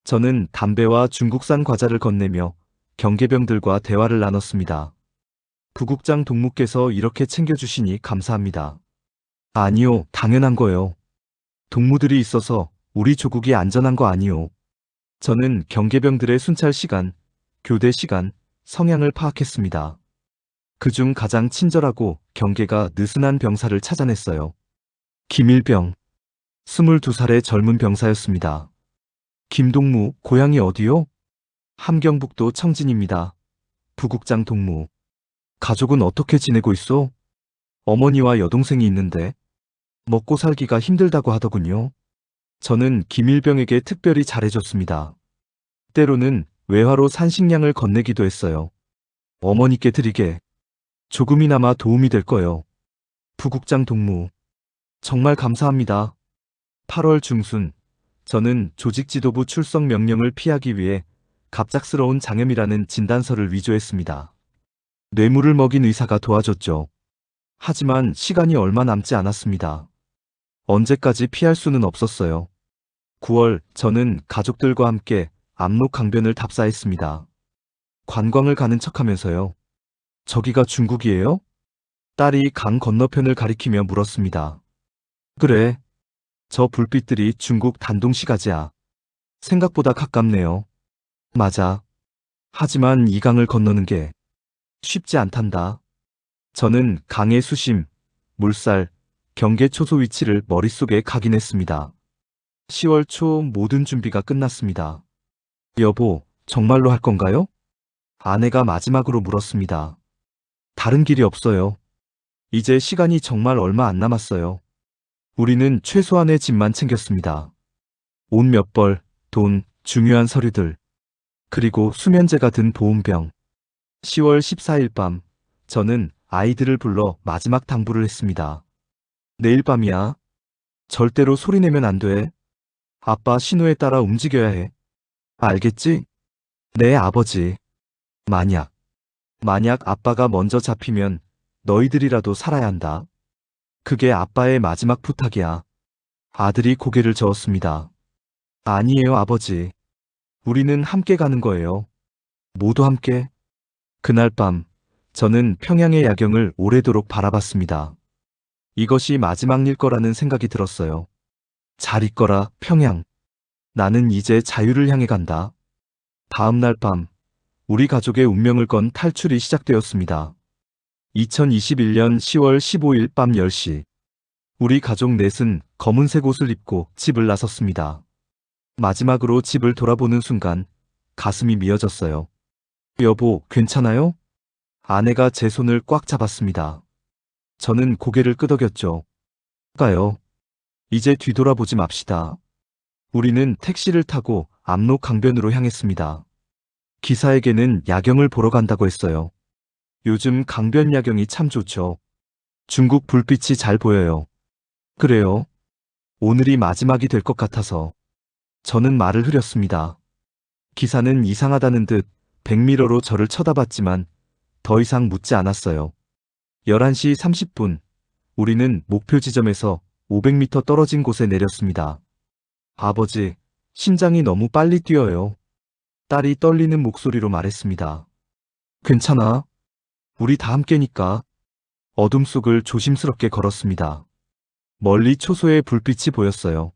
저는 담배와 중국산 과자를 건네며 경계병들과 대화를 나눴습니다. 부국장 동무께서 이렇게 챙겨주시니 감사합니다. 아니요, 당연한 거요. 동무들이 있어서 우리 조국이 안전한 거 아니요. 저는 경계병들의 순찰 시간, 교대 시간, 성향을 파악했습니다. 그중 가장 친절하고 경계가 느슨한 병사를 찾아냈어요. 김일병. 22살의 젊은 병사였습니다. 김동무, 고향이 어디요? 함경북도 청진입니다. 부국장 동무. 가족은 어떻게 지내고 있어? 어머니와 여동생이 있는데 먹고 살기가 힘들다고 하더군요. 저는 김일병에게 특별히 잘해줬습니다. 때로는 외화로 산식량을 건네기도 했어요. 어머니께 드리게 조금이나마 도움이 될 거요. 부국장 동무. 정말 감사합니다. 8월 중순, 저는 조직지도부 출석 명령을 피하기 위해 갑작스러운 장염이라는 진단서를 위조했습니다. 뇌물을 먹인 의사가 도와줬죠. 하지만 시간이 얼마 남지 않았습니다. 언제까지 피할 수는 없었어요. 9월, 저는 가족들과 함께 압록 강변을 답사했습니다. 관광을 가는 척하면서요. 저기가 중국이에요? 딸이 강 건너편을 가리키며 물었습니다. 그래. 저 불빛들이 중국 단동시가지야. 생각보다 가깝네요. 맞아. 하지만 이 강을 건너는 게 쉽지 않단다. 저는 강의 수심, 물살, 경계 초소 위치를 머릿속에 각인했습니다. 10월 초 모든 준비가 끝났습니다. 여보, 정말로 할 건가요? 아내가 마지막으로 물었습니다. 다른 길이 없어요. 이제 시간이 정말 얼마 안 남았어요. 우리는 최소한의 짐만 챙겼습니다. 옷 몇 벌, 돈, 중요한 서류들, 그리고 수면제가 든 보온병. 10월 14일 밤, 저는 아이들을 불러 마지막 당부를 했습니다. 내일 밤이야. 절대로 소리내면 안 돼. 아빠 신호에 따라 움직여야 해. 알겠지? 네, 아버지. 만약 아빠가 먼저 잡히면 너희들이라도 살아야 한다. 그게 아빠의 마지막 부탁이야. 아들이 고개를 저었습니다. 아니에요, 아버지. 우리는 함께 가는 거예요. 모두 함께. 그날 밤, 저는 평양의 야경을 오래도록 바라봤습니다. 이것이 마지막일 거라는 생각이 들었어요. 잘 있거라, 평양. 나는 이제 자유를 향해 간다. 다음 날 밤, 우리 가족의 운명을 건 탈출이 시작되었습니다. 2021년 10월 15일 밤 10시. 우리 가족 넷은 검은색 옷을 입고 집을 나섰습니다. 마지막으로 집을 돌아보는 순간 가슴이 미어졌어요. 여보, 괜찮아요? 아내가 제 손을 꽉 잡았습니다. 저는 고개를 끄덕였죠. 가요. 이제 뒤돌아보지 맙시다. 우리는 택시를 타고 압록 강변으로 향했습니다. 기사에게는 야경을 보러 간다고 했어요. 요즘 강변 야경이 참 좋죠. 중국 불빛이 잘 보여요. 그래요. 오늘이 마지막이 될 것 같아서. 저는 말을 흐렸습니다. 기사는 이상하다는 듯 백미러로 저를 쳐다봤지만 더 이상 묻지 않았어요. 11시 30분, 우리는 목표 지점에서 500m 떨어진 곳에 내렸습니다. 아버지, 심장이 너무 빨리 뛰어요. 딸이 떨리는 목소리로 말했습니다. 괜찮아. 우리 다 함께니까. 어둠 속을 조심스럽게 걸었습니다. 멀리 초소의 불빛이 보였어요.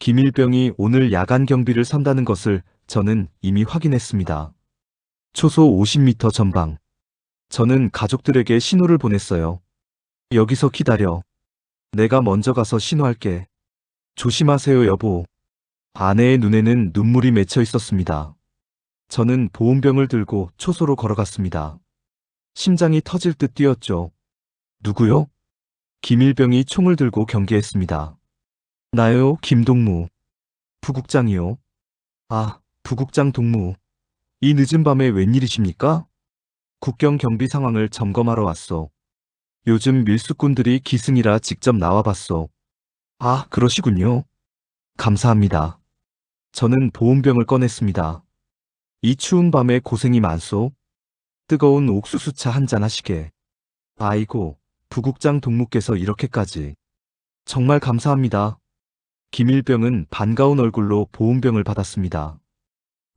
김일병이 오늘 야간 경비를 선다는 것을 저는 이미 확인했습니다. 초소 50m 전방. 저는 가족들에게 신호를 보냈어요. 여기서 기다려. 내가 먼저 가서 신호할게. 조심하세요, 여보. 아내의 눈에는 눈물이 맺혀 있었습니다. 저는 보온병을 들고 초소로 걸어갔습니다. 심장이 터질 듯 뛰었죠. 누구요? 김일병이 총을 들고 경계했습니다. 나요, 김동무. 부국장이요. 아, 부국장 동무. 이 늦은 밤에 웬일이십니까? 국경 경비 상황을 점검하러 왔소. 요즘 밀수꾼들이 기승이라 직접 나와봤소. 아, 그러시군요. 감사합니다. 저는 보온병을 꺼냈습니다. 이 추운 밤에 고생이 많소. 뜨거운 옥수수차 한잔 하시게. 아이고, 부국장 동무께서 이렇게까지. 정말 감사합니다. 김일병은 반가운 얼굴로 보온병을 받았습니다.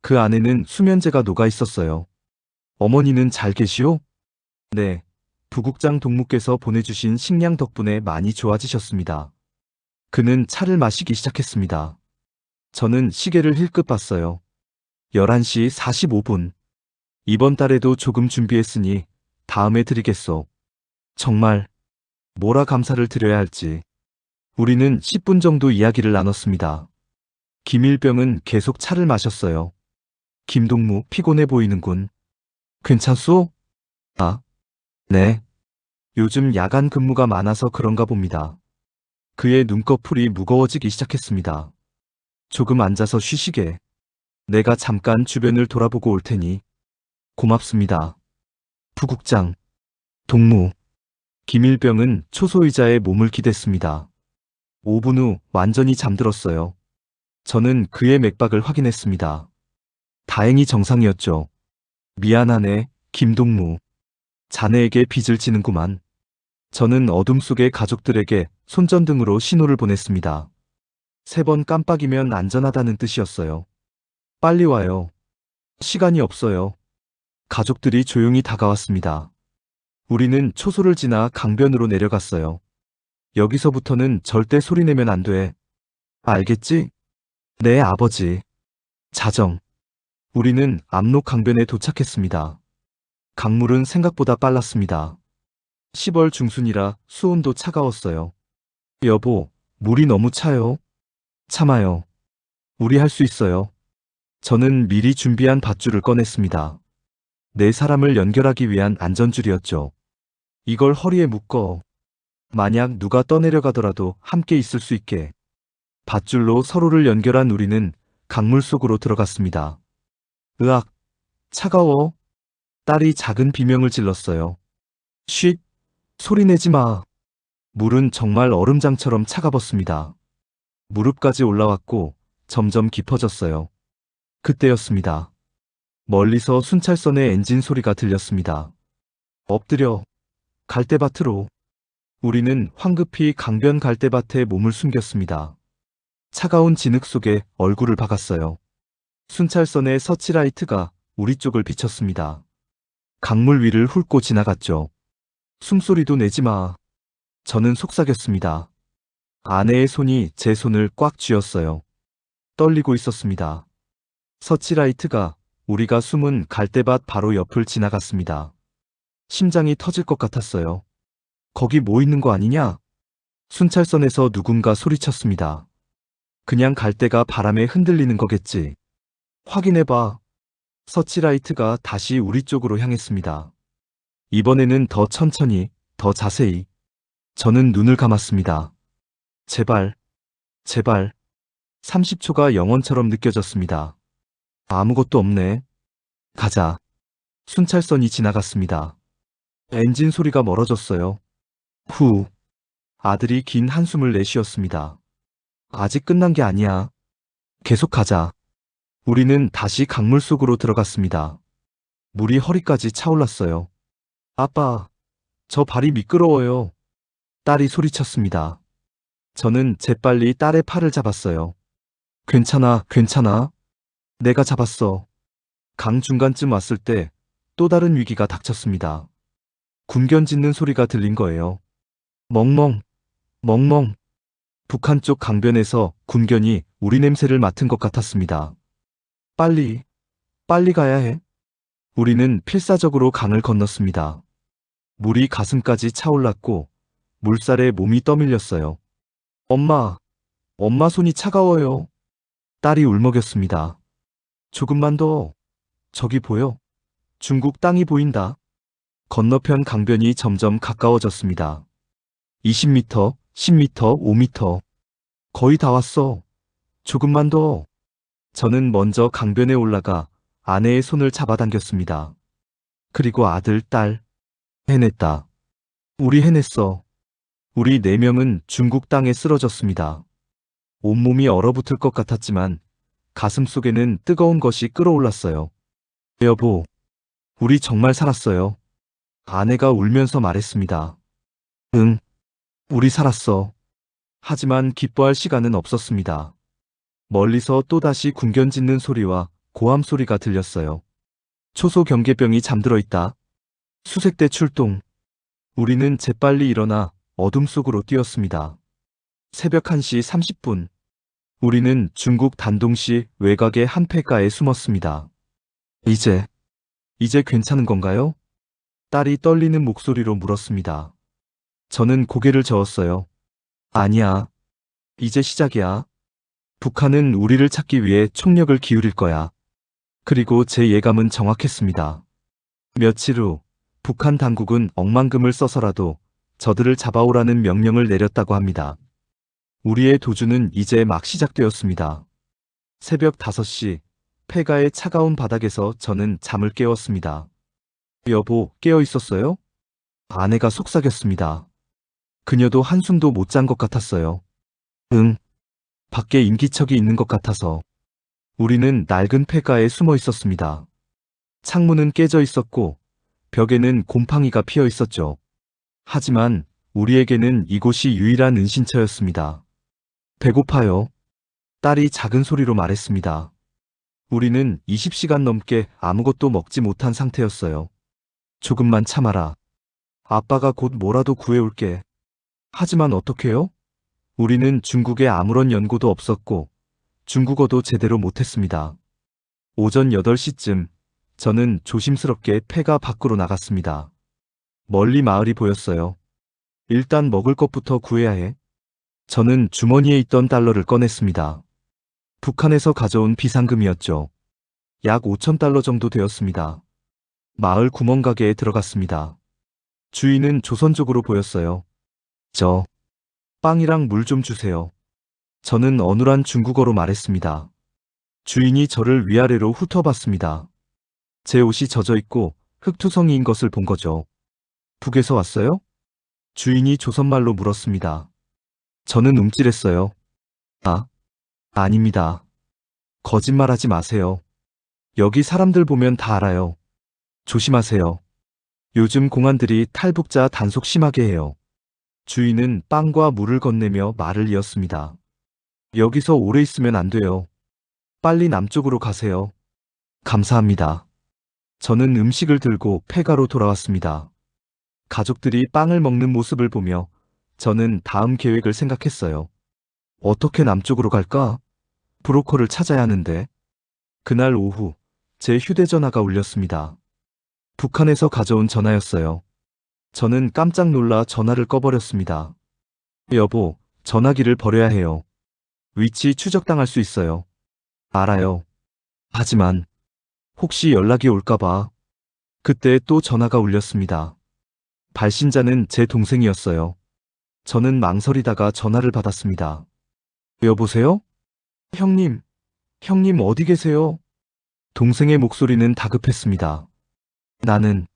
그 안에는 수면제가 녹아 있었어요. 어머니는 잘 계시오? 네. 부국장 동무께서 보내주신 식량 덕분에 많이 좋아지셨습니다. 그는 차를 마시기 시작했습니다. 저는 시계를 힐끗 봤어요. 11시 45분. 이번 달에도 조금 준비했으니 다음에 드리겠소. 정말 뭐라 감사를 드려야 할지. 우리는 10분 정도 이야기를 나눴습니다. 김일병은 계속 차를 마셨어요. 김동무 피곤해 보이는군. 괜찮소? 아, 네. 요즘 야간 근무가 많아서 그런가 봅니다. 그의 눈꺼풀이 무거워지기 시작했습니다. 조금 앉아서 쉬시게. 내가 잠깐 주변을 돌아보고 올 테니. 고맙습니다. 부국장. 동무. 김일병은 초소의자에 몸을 기댔습니다. 5분 후 완전히 잠들었어요. 저는 그의 맥박을 확인했습니다. 다행히 정상이었죠. 미안하네, 김동무. 자네에게 빚을 지는구만. 저는 어둠 속의 가족들에게 손전등으로 신호를 보냈습니다. 3번 깜빡이면 안전하다는 뜻이었어요. 빨리 와요. 시간이 없어요. 가족들이 조용히 다가왔습니다. 우리는 초소를 지나 강변으로 내려갔어요. 여기서부터는 절대 소리내면 안 돼. 알겠지? 네, 아버지. 자정. 우리는 압록 강변에 도착했습니다. 강물은 생각보다 빨랐습니다. 10월 중순이라 수온도 차가웠어요. 여보, 물이 너무 차요. 참아요. 우리 할 수 있어요. 저는 미리 준비한 밧줄을 꺼냈습니다. 4사람을 연결하기 위한 안전줄이었죠. 이걸 허리에 묶어. 만약 누가 떠내려가더라도 함께 있을 수 있게. 밧줄로 서로를 연결한 우리는 강물 속으로 들어갔습니다. 으악, 차가워. 딸이 작은 비명을 질렀어요. 쉿, 소리 내지 마. 물은 정말 얼음장처럼 차가웠습니다. 무릎까지 올라왔고 점점 깊어졌어요. 그때였습니다. 멀리서 순찰선의 엔진 소리가 들렸습니다. 엎드려. 갈대밭으로. 우리는 황급히 강변 갈대밭에 몸을 숨겼습니다. 차가운 진흙 속에 얼굴을 박았어요. 순찰선의 서치라이트가 우리 쪽을 비쳤습니다. 강물 위를 훑고 지나갔죠. 숨소리도 내지 마. 저는 속삭였습니다. 아내의 손이 제 손을 꽉 쥐었어요. 떨리고 있었습니다. 서치라이트가 우리가 숨은 갈대밭 바로 옆을 지나갔습니다. 심장이 터질 것 같았어요. 거기 뭐 있는 거 아니냐? 순찰선에서 누군가 소리쳤습니다. 그냥 갈대가 바람에 흔들리는 거겠지. 확인해봐. 서치라이트가 다시 우리 쪽으로 향했습니다. 이번에는 더 천천히, 더 자세히. 저는 눈을 감았습니다. 제발, 제발. 30초가 영원처럼 느껴졌습니다. 아무것도 없네. 가자. 순찰선이 지나갔습니다. 엔진 소리가 멀어졌어요. 후. 아들이 긴 한숨을 내쉬었습니다. 아직 끝난 게 아니야. 계속 가자. 우리는 다시 강물 속으로 들어갔습니다. 물이 허리까지 차올랐어요. 아빠, 저 발이 미끄러워요. 딸이 소리쳤습니다. 저는 재빨리 딸의 팔을 잡았어요. 괜찮아, 괜찮아. 내가 잡았어. 강 중간쯤 왔을 때 또 다른 위기가 닥쳤습니다. 군견 짖는 소리가 들린 거예요. 멍멍, 멍멍. 북한 쪽 강변에서 군견이 우리 냄새를 맡은 것 같았습니다. 빨리, 빨리 가야 해. 우리는 필사적으로 강을 건넜습니다. 물이 가슴까지 차올랐고 물살에 몸이 떠밀렸어요. 엄마, 엄마 손이 차가워요. 딸이 울먹였습니다. 조금만 더. 저기 보여. 중국 땅이 보인다. 건너편 강변이 점점 가까워졌습니다. 20m, 10m, 5m. 거의 다 왔어. 조금만 더. 저는 먼저 강변에 올라가 아내의 손을 잡아당겼습니다. 그리고 아들, 딸. 해냈다. 우리 해냈어. 우리 4명은 중국 땅에 쓰러졌습니다. 온몸이 얼어붙을 것 같았지만 가슴 속에는 뜨거운 것이 끓어올랐어요. 여보, 우리 정말 살았어요. 아내가 울면서 말했습니다. 응, 우리 살았어. 하지만 기뻐할 시간은 없었습니다. 멀리서 또다시 궁견 짖는 소리와 고함 소리가 들렸어요. 초소 경계병이 잠들어 있다. 수색대 출동. 우리는 재빨리 일어나 어둠 속으로 뛰었습니다. 새벽 1시 30분. 우리는 중국 단동시 외곽의 한 폐가에 숨었습니다. 이제 괜찮은 건가요? 딸이 떨리는 목소리로 물었습니다. 저는 고개를 저었어요. 아니야. 이제 시작이야. 북한은 우리를 찾기 위해 총력을 기울일 거야. 그리고 제 예감은 정확했습니다. 며칠 후 북한 당국은 억만금을 써서라도 저들을 잡아오라는 명령을 내렸다고 합니다. 우리의 도주는 이제 막 시작되었습니다. 새벽 5시, 폐가의 차가운 바닥에서 저는 잠을 깨웠습니다. 여보, 깨어 있었어요? 아내가 속삭였습니다. 그녀도 한숨도 못 잔 것 같았어요. 응. 밖에 인기척이 있는 것 같아서. 우리는 낡은 폐가에 숨어 있었습니다. 창문은 깨져 있었고 벽에는 곰팡이가 피어 있었죠. 하지만 우리에게는 이곳이 유일한 은신처였습니다. 배고파요. 딸이 작은 소리로 말했습니다. 우리는 20시간 넘게 아무것도 먹지 못한 상태였어요. 조금만 참아라. 아빠가 곧 뭐라도 구해올게. 하지만 어떡해요? 우리는 중국에 아무런 연고도 없었고 중국어도 제대로 못했습니다. 오전 8시쯤 저는 조심스럽게 폐가 밖으로 나갔습니다. 멀리 마을이 보였어요. 일단 먹을 것부터 구해야 해. 저는 주머니에 있던 달러를 꺼냈습니다. 북한에서 가져온 비상금이었죠. 약 5,000달러 정도 되었습니다. 마을 구멍가게에 들어갔습니다. 주인은 조선족으로 보였어요. 저 빵이랑 물 좀 주세요. 저는 어눌한 중국어로 말했습니다. 주인이 저를 위아래로 훑어봤습니다. 제 옷이 젖어 있고 흙투성이인 것을 본 거죠. 북에서 왔어요? 주인이 조선말로 물었습니다. 저는 움찔했어요. 아닙니다. 거짓말하지 마세요. 여기 사람들 보면 다 알아요. 조심하세요. 요즘 공안들이 탈북자 단속 심하게 해요. 주인은 빵과 물을 건네며 말을 이었습니다. 여기서 오래 있으면 안 돼요. 빨리 남쪽으로 가세요. 감사합니다. 저는 음식을 들고 폐가로 돌아왔습니다. 가족들이 빵을 먹는 모습을 보며 저는 다음 계획을 생각했어요. 어떻게 남쪽으로 갈까? 브로커를 찾아야 하는데. 그날 오후 제 휴대전화가 울렸습니다. 북한에서 가져온 전화였어요. 저는 깜짝 놀라 전화를 꺼버렸습니다. 여보, 전화기를 버려야 해요. 위치 추적당할 수 있어요. 알아요. 하지만 혹시 연락이 올까봐. 그때 또 전화가 울렸습니다. 발신자는 제 동생이었어요. 저는 망설이다가 전화를 받았습니다. 여보세요? 형님 어디 계세요? 동생의 목소리는 다급했습니다. 나는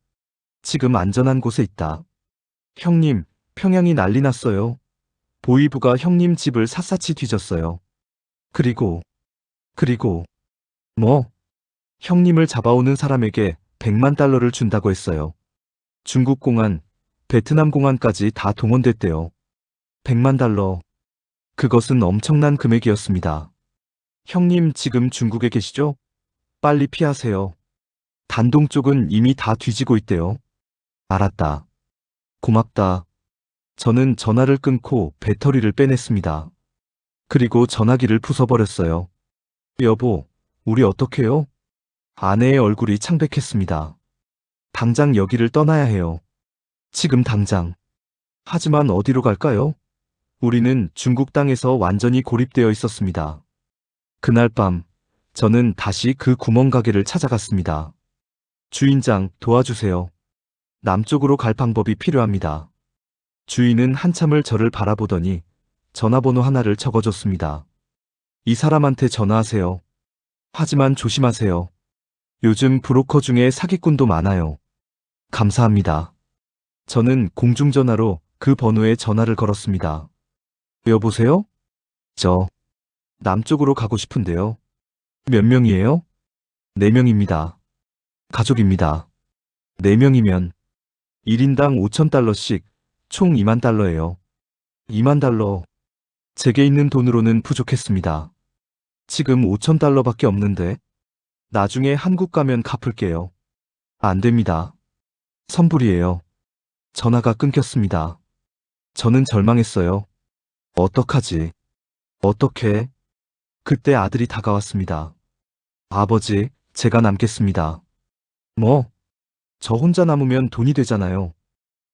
지금 안전한 곳에 있다. 형님, 평양이 난리 났어요. 보이부가 형님 집을 샅샅이 뒤졌어요. 그리고 뭐? 형님을 잡아오는 사람에게 100만 달러를 준다고 했어요. 중국 공안, 베트남 공안까지 다 동원됐대요. 100만 달러. 그것은 엄청난 금액이었습니다. 형님 지금 중국에 계시죠? 빨리 피하세요. 단동 쪽은 이미 다 뒤지고 있대요. 알았다. 고맙다. 저는 전화를 끊고 배터리를 빼냈습니다. 그리고 전화기를 부숴버렸어요. 여보, 우리 어떡해요? 아내의 얼굴이 창백했습니다. 당장 여기를 떠나야 해요. 지금 당장. 하지만 어디로 갈까요? 우리는 중국 땅에서 완전히 고립되어 있었습니다. 그날 밤, 저는 다시 그 구멍가게를 찾아갔습니다. 주인장, 도와주세요. 남쪽으로 갈 방법이 필요합니다. 주인은 한참을 저를 바라보더니 전화번호 하나를 적어줬습니다. 이 사람한테 전화하세요. 하지만 조심하세요. 요즘 브로커 중에 사기꾼도 많아요. 감사합니다. 저는 공중전화로 그 번호에 전화를 걸었습니다. 여보세요? 저 남쪽으로 가고 싶은데요. 몇 명이에요? 4명입니다. 가족입니다. 4명이면 1인당 5,000달러씩 총 2만 달러예요. 2만 달러. 제게 있는 돈으로는 부족했습니다. 지금 5,000달러밖에 없는데 나중에 한국 가면 갚을게요. 안 됩니다. 선불이에요. 전화가 끊겼습니다. 저는 절망했어요. 어떡하지? 어떻게? 그때 아들이 다가왔습니다. 아버지, 제가 남겠습니다. 뭐? 저 혼자 남으면 돈이 되잖아요.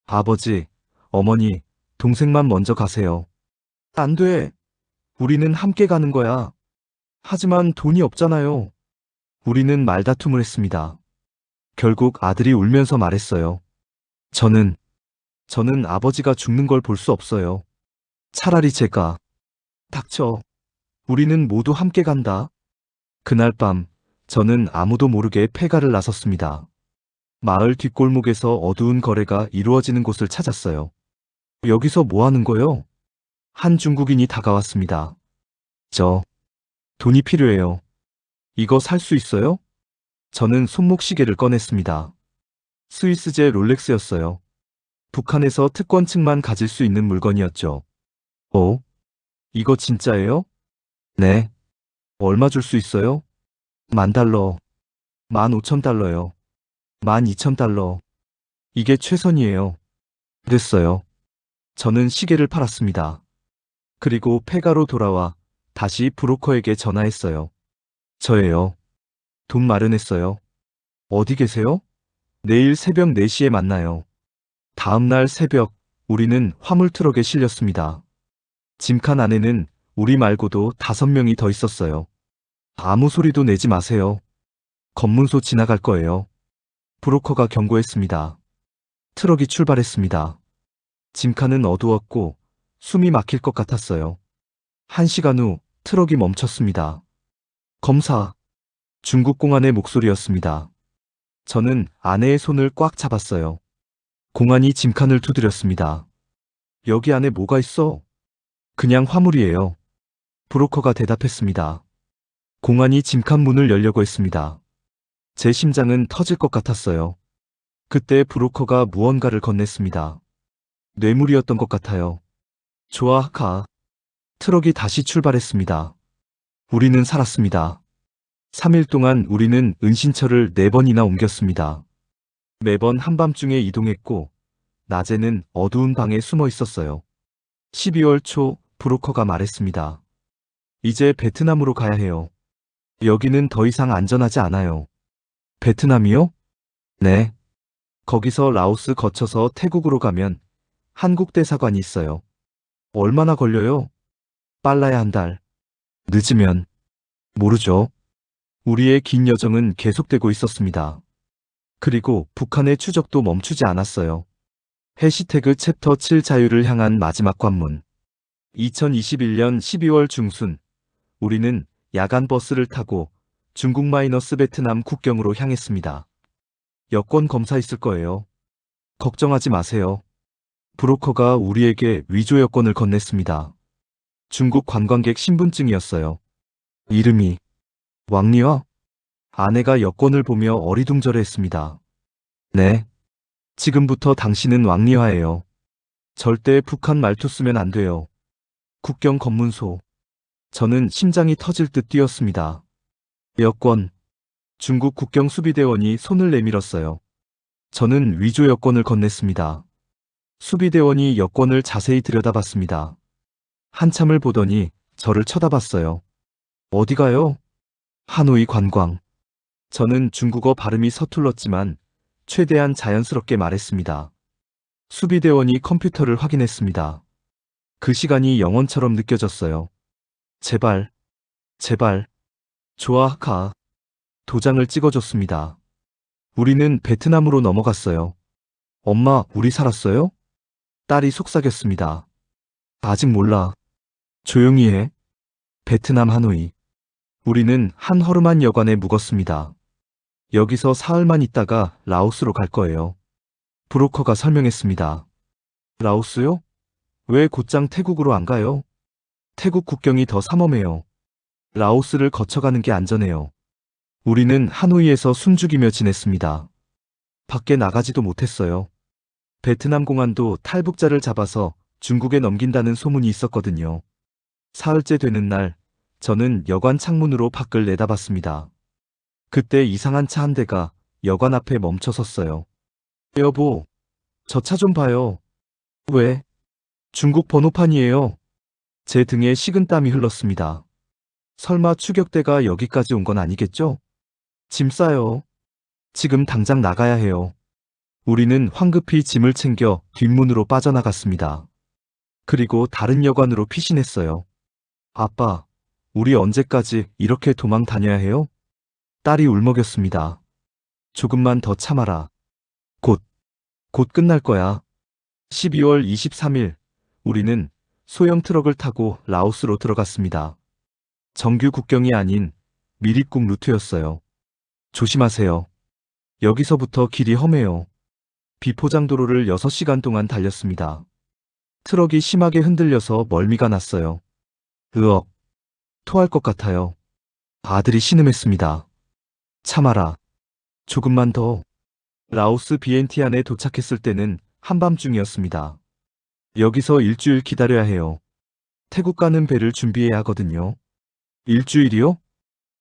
아버지, 어머니, 동생만 먼저 가세요. 안 돼. 우리는 함께 가는 거야. 하지만 돈이 없잖아요. 우리는 말다툼을 했습니다. 결국 아들이 울면서 말했어요. 저는 아버지가 죽는 걸 볼 수 없어요. 차라리 제가. 닥쳐. 우리는 모두 함께 간다. 그날 밤, 저는 아무도 모르게 폐가를 나섰습니다. 마을 뒷골목에서 어두운 거래가 이루어지는 곳을 찾았어요. 여기서 뭐 하는 거요? 한 중국인이 다가왔습니다. 돈이 필요해요. 이거 살 수 있어요? 저는 손목시계를 꺼냈습니다. 스위스제 롤렉스였어요. 북한에서 특권층만 가질 수 있는 물건이었죠. 이거 진짜예요? 네. 얼마 줄 수 있어요? 10,000달러. 15,000달러요. 12,000달러. 이게 최선이에요. 됐어요. 저는 시계를 팔았습니다. 그리고 폐가로 돌아와 다시 브로커에게 전화했어요. 저예요. 돈 마련했어요. 어디 계세요? 내일 새벽 4시에 만나요. 다음 날 새벽, 우리는 화물 트럭에 실렸습니다. 짐칸 안에는 우리 말고도 5명이 더 있었어요. 아무 소리도 내지 마세요. 검문소 지나갈 거예요. 브로커가 경고했습니다. 트럭이 출발했습니다. 짐칸은 어두웠고 숨이 막힐 것 같았어요. 1시간 후 트럭이 멈췄습니다. 검사. 중국 공안의 목소리였습니다. 저는 아내의 손을 꽉 잡았어요. 공안이 짐칸을 두드렸습니다. 여기 안에 뭐가 있어? 그냥 화물이에요. 브로커가 대답했습니다. 공안이 짐칸 문을 열려고 했습니다. 제 심장은 터질 것 같았어요. 그때 브로커가 무언가를 건넸습니다. 뇌물이었던 것 같아요. 좋아, 가. 트럭이 다시 출발했습니다. 우리는 살았습니다. 3일 동안 우리는 은신처를 4번이나 옮겼습니다. 매번 한밤중에 이동했고, 낮에는 어두운 방에 숨어 있었어요. 12월 초 브로커가 말했습니다. 이제 베트남으로 가야 해요. 여기는 더 이상 안전하지 않아요. 베트남이요? 네. 거기서 라오스 거쳐서 태국으로 가면 한국 대사관이 있어요. 얼마나 걸려요? 빨라야 1달. 늦으면 모르죠. 우리의 긴 여정은 계속되고 있었습니다. 그리고 북한의 추적도 멈추지 않았어요. 해시태그 챕터 7 자유를 향한 마지막 관문. 2021년 12월 중순, 우리는 야간 버스를 타고 중국 마이너스 베트남 국경으로 향했습니다. 여권 검사 있을 거예요. 걱정하지 마세요. 브로커가 우리에게 위조 여권을 건넸습니다. 중국 관광객 신분증이었어요. 이름이 왕리화? 아내가 여권을 보며 어리둥절해했습니다. 네. 지금부터 당신은 왕리화예요. 절대 북한 말투 쓰면 안 돼요. 국경 검문소. 저는 심장이 터질 듯 뛰었습니다. 여권. 중국 국경 수비대원이 손을 내밀었어요. 저는 위조 여권을 건넸습니다. 수비대원이 여권을 자세히 들여다봤습니다. 한참을 보더니 저를 쳐다봤어요. 어디 가요? 하노이 관광. 저는 중국어 발음이 서툴렀지만 최대한 자연스럽게 말했습니다. 수비대원이 컴퓨터를 확인했습니다. 그 시간이 영원처럼 느껴졌어요. 제발, 제발. 좋아, 가. 도장을 찍어줬습니다. 우리는 베트남으로 넘어갔어요. 엄마, 우리 살았어요? 딸이 속삭였습니다. 아직 몰라. 조용히 해. 베트남 하노이. 우리는 한 허름한 여관에 묵었습니다. 여기서 사흘만 있다가 라오스로 갈 거예요. 브로커가 설명했습니다. 라오스요? 왜 곧장 태국으로 안 가요? 태국 국경이 더 삼엄해요. 라오스를 거쳐가는 게 안전해요. 우리는 하노이에서 숨죽이며 지냈습니다. 밖에 나가지도 못했어요. 베트남 공안도 탈북자를 잡아서 중국에 넘긴다는 소문이 있었거든요. 사흘째 되는 날, 저는 여관 창문으로 밖을 내다봤습니다. 그때 이상한 차 한 대가 여관 앞에 멈춰 섰어요. 여보, 저 차 좀 봐요. 왜? 중국 번호판이에요. 제 등에 식은땀이 흘렀습니다. 설마 추격대가 여기까지 온 건 아니겠죠? 짐 싸요. 지금 당장 나가야 해요. 우리는 황급히 짐을 챙겨 뒷문으로 빠져나갔습니다. 그리고 다른 여관으로 피신했어요. 아빠, 우리 언제까지 이렇게 도망 다녀야 해요? 딸이 울먹였습니다. 조금만 더 참아라. 곧 끝날 거야. 12월 23일, 우리는 소형 트럭을 타고 라오스로 들어갔습니다. 정규 국경이 아닌 미립국 루트였어요. 조심하세요. 여기서부터 길이 험해요. 비포장도로를 6시간 동안 달렸습니다. 트럭이 심하게 흔들려서 멀미가 났어요. 으억, 토할 것 같아요. 아들이 신음했습니다. 참아라. 조금만 더. 라오스 비엔티안에 도착했을 때는 한밤중이었습니다. 여기서 일주일 기다려야 해요. 태국 가는 배를 준비해야 하거든요. 일주일이요?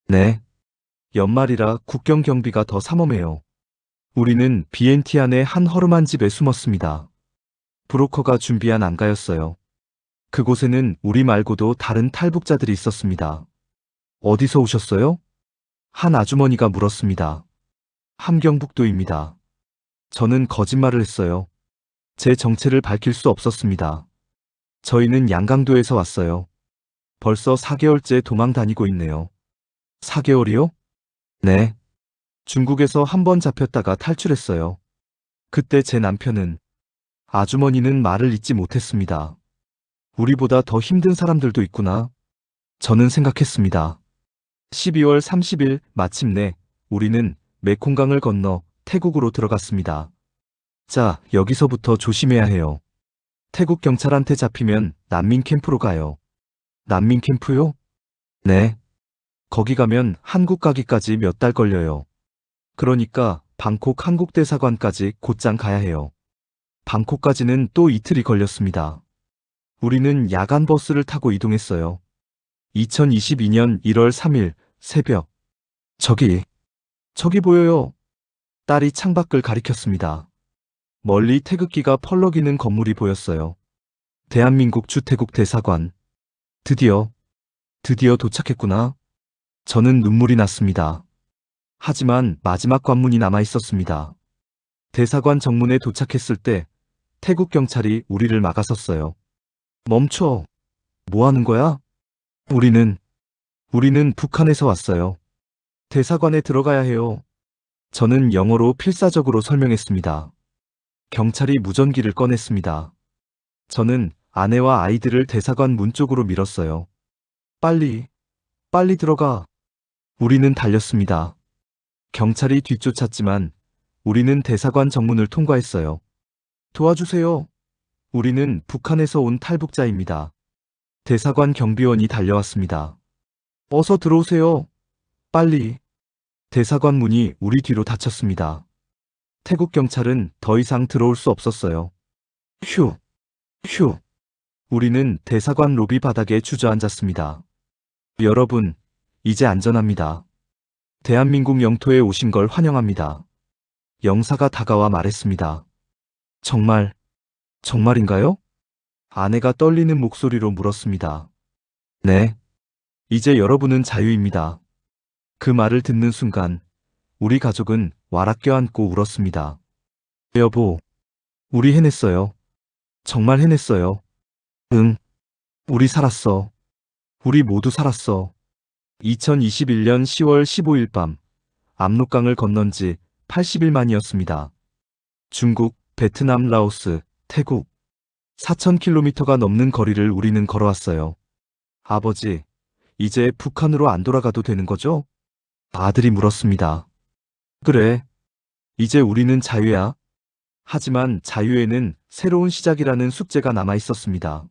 네. 연말이라 국경 경비가 더 삼엄해요. 우리는 비엔티안의 한 허름한 집에 숨었습니다. 브로커가 준비한 안가였어요. 그곳에는 우리 말고도 다른 탈북자들이 있었습니다. 어디서 오셨어요? 한 아주머니가 물었습니다. 함경북도입니다. 저는 거짓말을 했어요. 제 정체를 밝힐 수 없었습니다. 저희는 양강도에서 왔어요. 벌써 4개월째 도망 다니고 있네요. 4개월이요? 네. 중국에서 한 번 잡혔다가 탈출했어요. 그때 제 남편은, 아주머니는 말을 잇지 못했습니다. 우리보다 더 힘든 사람들도 있구나. 저는 생각했습니다. 12월 30일 마침내 우리는 메콩강을 건너 태국으로 들어갔습니다. 자, 여기서부터 조심해야 해요. 태국 경찰한테 잡히면 난민 캠프로 가요. 난민 캠프요? 네. 거기 가면 한국 가기까지 몇 달 걸려요. 그러니까 방콕 한국대사관까지 곧장 가야 해요. 방콕까지는 또 이틀이 걸렸습니다. 우리는 야간 버스를 타고 이동했어요. 2022년 1월 3일 새벽. 저기 보여요. 딸이 창밖을 가리켰습니다. 멀리 태극기가 펄럭이는 건물이 보였어요. 대한민국 주태국 대사관. 드디어 도착했구나. 저는 눈물이 났습니다. 하지만 마지막 관문이 남아 있었습니다. 대사관 정문에 도착했을 때 태국 경찰이 우리를 막아섰어요. 멈춰. 뭐 하는 거야? 우리는 북한에서 왔어요. 대사관에 들어가야 해요. 저는 영어로 필사적으로 설명했습니다. 경찰이 무전기를 꺼냈습니다. 저는 아내와 아이들을 대사관 문 쪽으로 밀었어요. 빨리 들어가. 우리는 달렸습니다. 경찰이 뒤쫓았지만 우리는 대사관 정문을 통과했어요. 도와주세요. 우리는 북한에서 온 탈북자입니다. 대사관 경비원이 달려왔습니다. 어서 들어오세요. 빨리. 대사관 문이 우리 뒤로 닫혔습니다. 태국 경찰은 더 이상 들어올 수 없었어요. 휴. 우리는 대사관 로비 바닥에 주저앉았습니다. 여러분, 이제 안전합니다. 대한민국 영토에 오신 걸 환영합니다. 영사가 다가와 말했습니다. 정말인가요? 아내가 떨리는 목소리로 물었습니다. 네. 이제 여러분은 자유입니다. 그 말을 듣는 순간 우리 가족은 와락 껴안고 울었습니다. 여보, 우리 해냈어요. 정말 해냈어요. 응. 우리 살았어. 우리 모두 살았어. 2021년 10월 15일 밤 압록강을 건넌 지 80일 만이었습니다. 중국, 베트남, 라오스, 태국 4,000km가 넘는 거리를 우리는 걸어왔어요. 아버지, 이제 북한으로 안 돌아가도 되는 거죠? 아들이 물었습니다. 그래. 이제 우리는 자유야. 하지만 자유에는 새로운 시작이라는 숙제가 남아 있었습니다.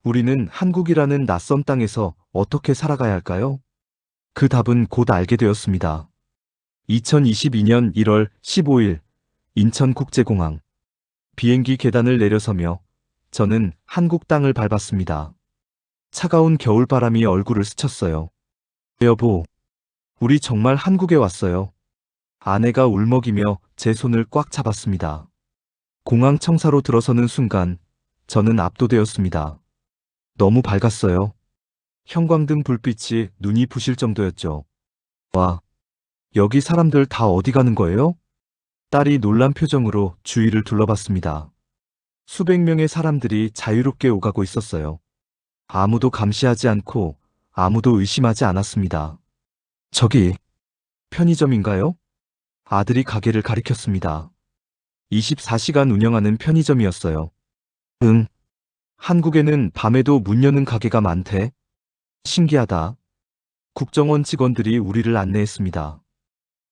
우리는 한국이라는 낯선 땅에서 어떻게 살아가야 할까요? 그 답은 곧 알게 되었습니다. 2022년 1월 15일 인천국제공항. 비행기 계단을 내려서며 저는 한국 땅을 밟았습니다. 차가운 겨울바람이 얼굴을 스쳤어요. 여보, 우리 정말 한국에 왔어요. 아내가 울먹이며 제 손을 꽉 잡았습니다. 공항 청사로 들어서는 순간 저는 압도되었습니다. 너무 밝았어요. 형광등 불빛이 눈이 부실 정도였죠. 와, 여기 사람들 다 어디 가는 거예요? 딸이 놀란 표정으로 주위를 둘러봤습니다. 수백 명의 사람들이 자유롭게 오가고 있었어요. 아무도 감시하지 않고 아무도 의심하지 않았습니다. 저기, 편의점인가요? 아들이 가게를 가리켰습니다. 24시간 운영하는 편의점이었어요. 응. 한국에는 밤에도 문 여는 가게가 많대. 신기하다. 국정원 직원들이 우리를 안내했습니다.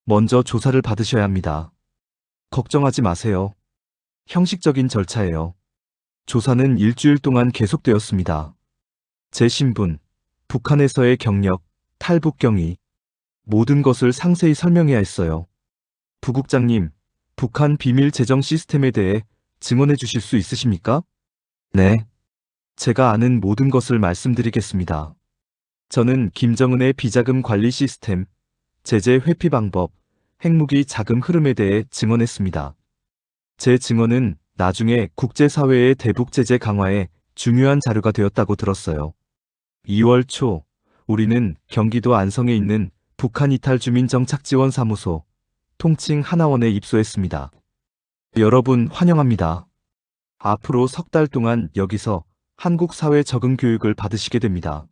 먼저 조사를 받으셔야 합니다. 걱정하지 마세요. 형식적인 절차예요. 조사는 일주일 동안 계속되었습니다. 제 신분, 북한에서의 경력, 탈북 경위, 모든 것을 상세히 설명해야 했어요. 부국장님, 북한 비밀 재정 시스템에 대해 증언해 주실 수 있으십니까? 네. 제가 아는 모든 것을 말씀드리겠습니다. 저는 김정은의 비자금 관리 시스템, 제재 회피 방법, 핵무기 자금 흐름에 대해 증언했습니다. 제 증언은 나중에 국제사회의 대북 제재 강화에 중요한 자료가 되었다고 들었어요. 2월 초, 우리는 경기도 안성에 있는 북한 이탈 주민 정착 지원 사무소, 통칭 하나원에 입소했습니다. 여러분 환영합니다. 앞으로 석 달 동안 여기서 한국 사회 적응 교육을 받으시게 됩니다.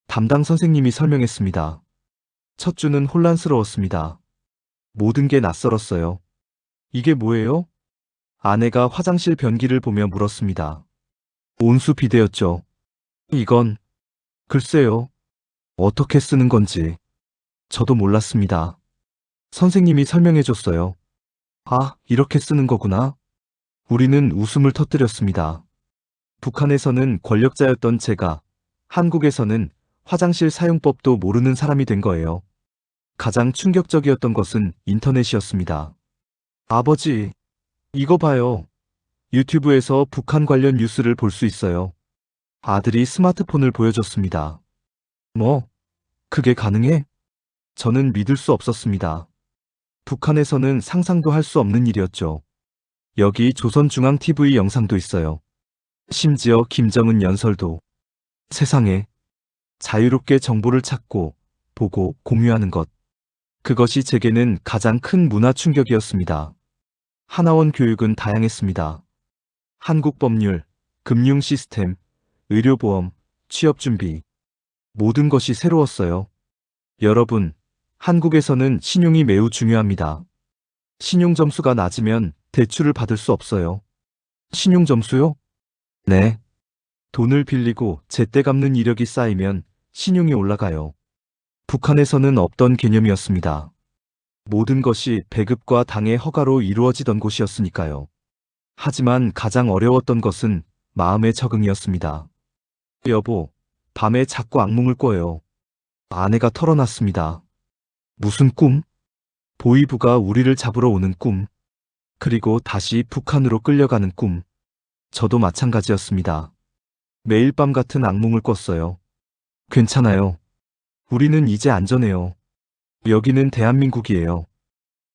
담당 선생님이 설명했습니다. 첫 주는 혼란스러웠습니다. 모든 게 낯설었어요. 이게 뭐예요? 아내가 화장실 변기를 보며 물었습니다. 온수 비데였죠. 이건 글쎄요. 어떻게 쓰는 건지 저도 몰랐습니다. 선생님이 설명해 줬어요. 아, 이렇게 쓰는 거구나. 우리는 웃음을 터뜨렸습니다. 북한에서는 권력자였던 제가 한국에서는 화장실 사용법도 모르는 사람이 된 거예요. 가장 충격적이었던 것은 인터넷이었습니다. 아버지, 이거 봐요. 유튜브에서 북한 관련 뉴스를 볼 수 있어요. 아들이 스마트폰을 보여줬습니다. 뭐, 그게 가능해? 저는 믿을 수 없었습니다. 북한에서는 상상도 할 수 없는 일이었죠. 여기 조선중앙TV 영상도 있어요. 심지어 김정은 연설도. 세상에, 자유롭게 정보를 찾고, 보고, 공유하는 것. 그것이 제게는 가장 큰 문화 충격이었습니다. 하나원 교육은 다양했습니다. 한국 법률, 금융 시스템, 의료보험, 취업 준비. 모든 것이 새로웠어요. 여러분, 한국에서는 신용이 매우 중요합니다. 신용 점수가 낮으면 대출을 받을 수 없어요. 신용 점수요? 네. 돈을 빌리고 제때 갚는 이력이 쌓이면 신용이 올라가요. 북한에서는 없던 개념이었습니다. 모든 것이 배급과 당의 허가로 이루어지던 곳이었으니까요. 하지만 가장 어려웠던 것은 마음의 적응이었습니다. 여보, 밤에 자꾸 악몽을 꿔요. 아내가 털어놨습니다. 무슨 꿈? 보이부가 우리를 잡으러 오는 꿈. 그리고 다시 북한으로 끌려가는 꿈. 저도 마찬가지였습니다. 매일 밤 같은 악몽을 꿨어요. 괜찮아요. 우리는 이제 안전해요. 여기는 대한민국이에요.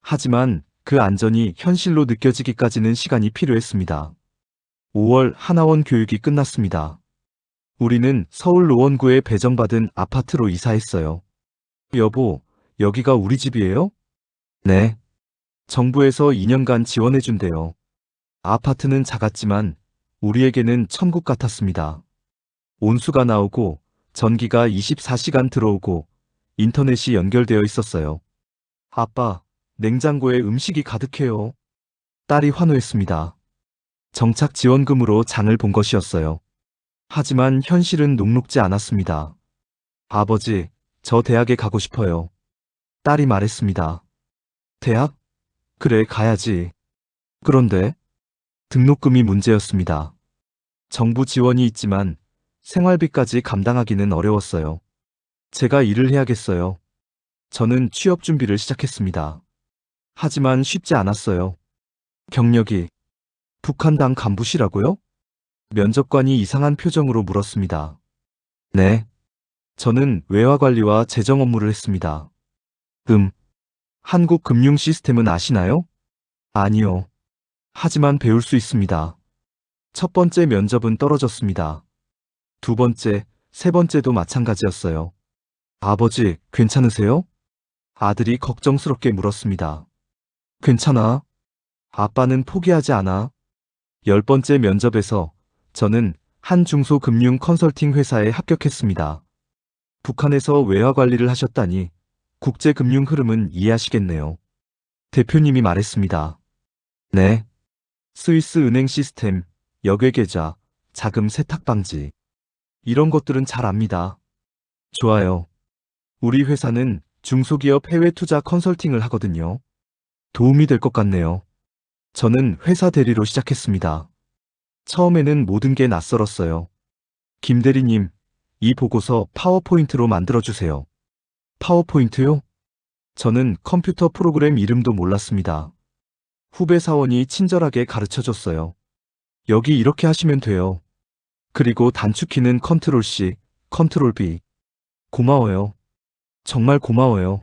하지만 그 안전이 현실로 느껴지기까지는 시간이 필요했습니다. 5월 하나원 교육이 끝났습니다. 우리는 서울 노원구에 배정받은 아파트로 이사했어요. 여보, 여기가 우리 집이에요? 네. 정부에서 2년간 지원해준대요. 아파트는 작았지만 우리에게는 천국 같았습니다. 온수가 나오고 전기가 24시간 들어오고 인터넷이 연결되어 있었어요. 아빠, 냉장고에 음식이 가득해요. 딸이 환호했습니다. 정착 지원금으로 장을 본 것이었어요. 하지만 현실은 녹록지 않았습니다. 아버지, 저 대학에 가고 싶어요. 딸이 말했습니다. 대학? 그래, 가야지. 그런데 등록금이 문제였습니다. 정부 지원이 있지만 생활비까지 감당하기는 어려웠어요. 제가 일을 해야겠어요. 저는 취업 준비를 시작했습니다. 하지만 쉽지 않았어요. 경력이 북한당 간부시라고요? 면접관이 이상한 표정으로 물었습니다. 네. 저는 외화 관리와 재정 업무를 했습니다. 한국 금융 시스템은 아시나요? 아니요. 하지만 배울 수 있습니다. 첫 번째 면접은 떨어졌습니다. 두 번째, 세 번째도 마찬가지였어요. 아버지, 괜찮으세요? 아들이 걱정스럽게 물었습니다. 괜찮아. 아빠는 포기하지 않아. 10번째 면접에서 저는 한 중소금융 컨설팅 회사에 합격했습니다. 북한에서 외화 관리를 하셨다니 국제금융 흐름은 이해하시겠네요. 대표님이 말했습니다. 네. 스위스 은행 시스템, 역외 계좌, 자금 세탁 방지. 이런 것들은 잘 압니다. 좋아요. 우리 회사는 중소기업 해외 투자 컨설팅을 하거든요. 도움이 될 것 같네요. 저는 회사 대리로 시작했습니다. 처음에는 모든 게 낯설었어요. 김 대리님, 이 보고서 파워포인트로 만들어주세요. 파워포인트요? 저는 컴퓨터 프로그램 이름도 몰랐습니다. 후배 사원이 친절하게 가르쳐줬어요. 여기 이렇게 하시면 돼요. 그리고 단축키는 컨트롤 C, 컨트롤 V. 고마워요. 정말 고마워요.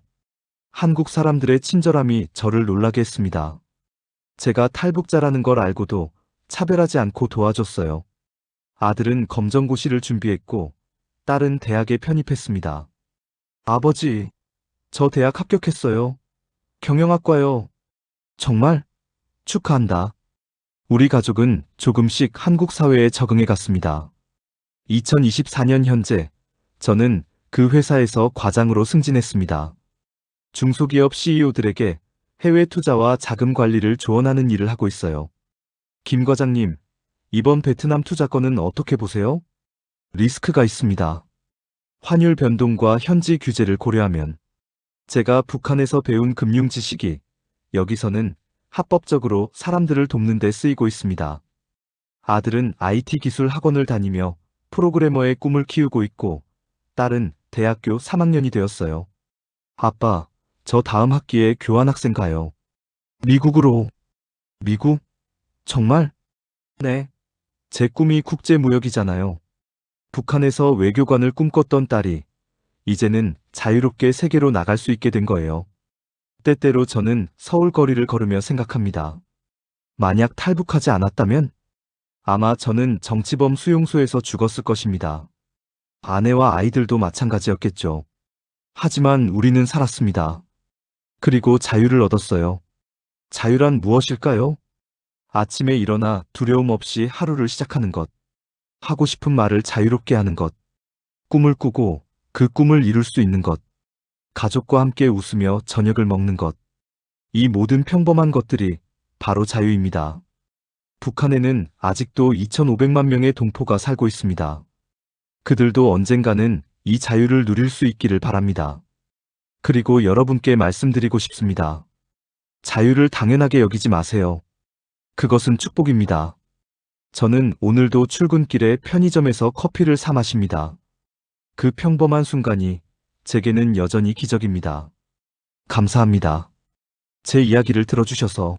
한국 사람들의 친절함이 저를 놀라게 했습니다. 제가 탈북자라는 걸 알고도 차별하지 않고 도와줬어요. 아들은 검정고시를 준비했고, 딸은 대학에 편입했습니다. 아버지, 저 대학 합격했어요. 경영학과요. 정말? 축하한다. 우리 가족은 조금씩 한국 사회에 적응해 갔습니다. 2024년 현재, 저는 그 회사에서 과장으로 승진했습니다. 중소기업 CEO들에게 해외 투자와 자금 관리를 조언하는 일을 하고 있어요. 김 과장님, 이번 베트남 투자건은 어떻게 보세요? 리스크가 있습니다. 환율 변동과 현지 규제를 고려하면 제가 북한에서 배운 금융 지식이 여기서는 합법적으로 사람들을 돕는 데 쓰이고 있습니다. 아들은 IT 기술 학원을 다니며 프로그래머의 꿈을 키우고 있고 딸은 대학교 3학년이 되었어요. 아빠, 저 다음 학기에 교환학생 가요. 미국으로. 미국? 정말? 네. 제 꿈이 국제무역이잖아요. 북한에서 외교관을 꿈꿨던 딸이 이제는 자유롭게 세계로 나갈 수 있게 된 거예요. 때때로 저는 서울 거리를 걸으며 생각합니다. 만약 탈북하지 않았다면 아마 저는 정치범 수용소에서 죽었을 것입니다. 아내와 아이들도 마찬가지였겠죠. 하지만 우리는 살았습니다. 그리고 자유를 얻었어요. 자유란 무엇일까요? 아침에 일어나 두려움 없이 하루를 시작하는 것. 하고 싶은 말을 자유롭게 하는 것. 꿈을 꾸고 그 꿈을 이룰 수 있는 것. 가족과 함께 웃으며 저녁을 먹는 것. 이 모든 평범한 것들이 바로 자유입니다. 북한에는 아직도 2,500만 명의 동포가 살고 있습니다. 그들도 언젠가는 이 자유를 누릴 수 있기를 바랍니다. 그리고 여러분께 말씀드리고 싶습니다. 자유를 당연하게 여기지 마세요. 그것은 축복입니다. 저는 오늘도 출근길에 편의점에서 커피를 사 마십니다. 그 평범한 순간이 제게는 여전히 기적입니다. 감사합니다. 제 이야기를 들어주셔서.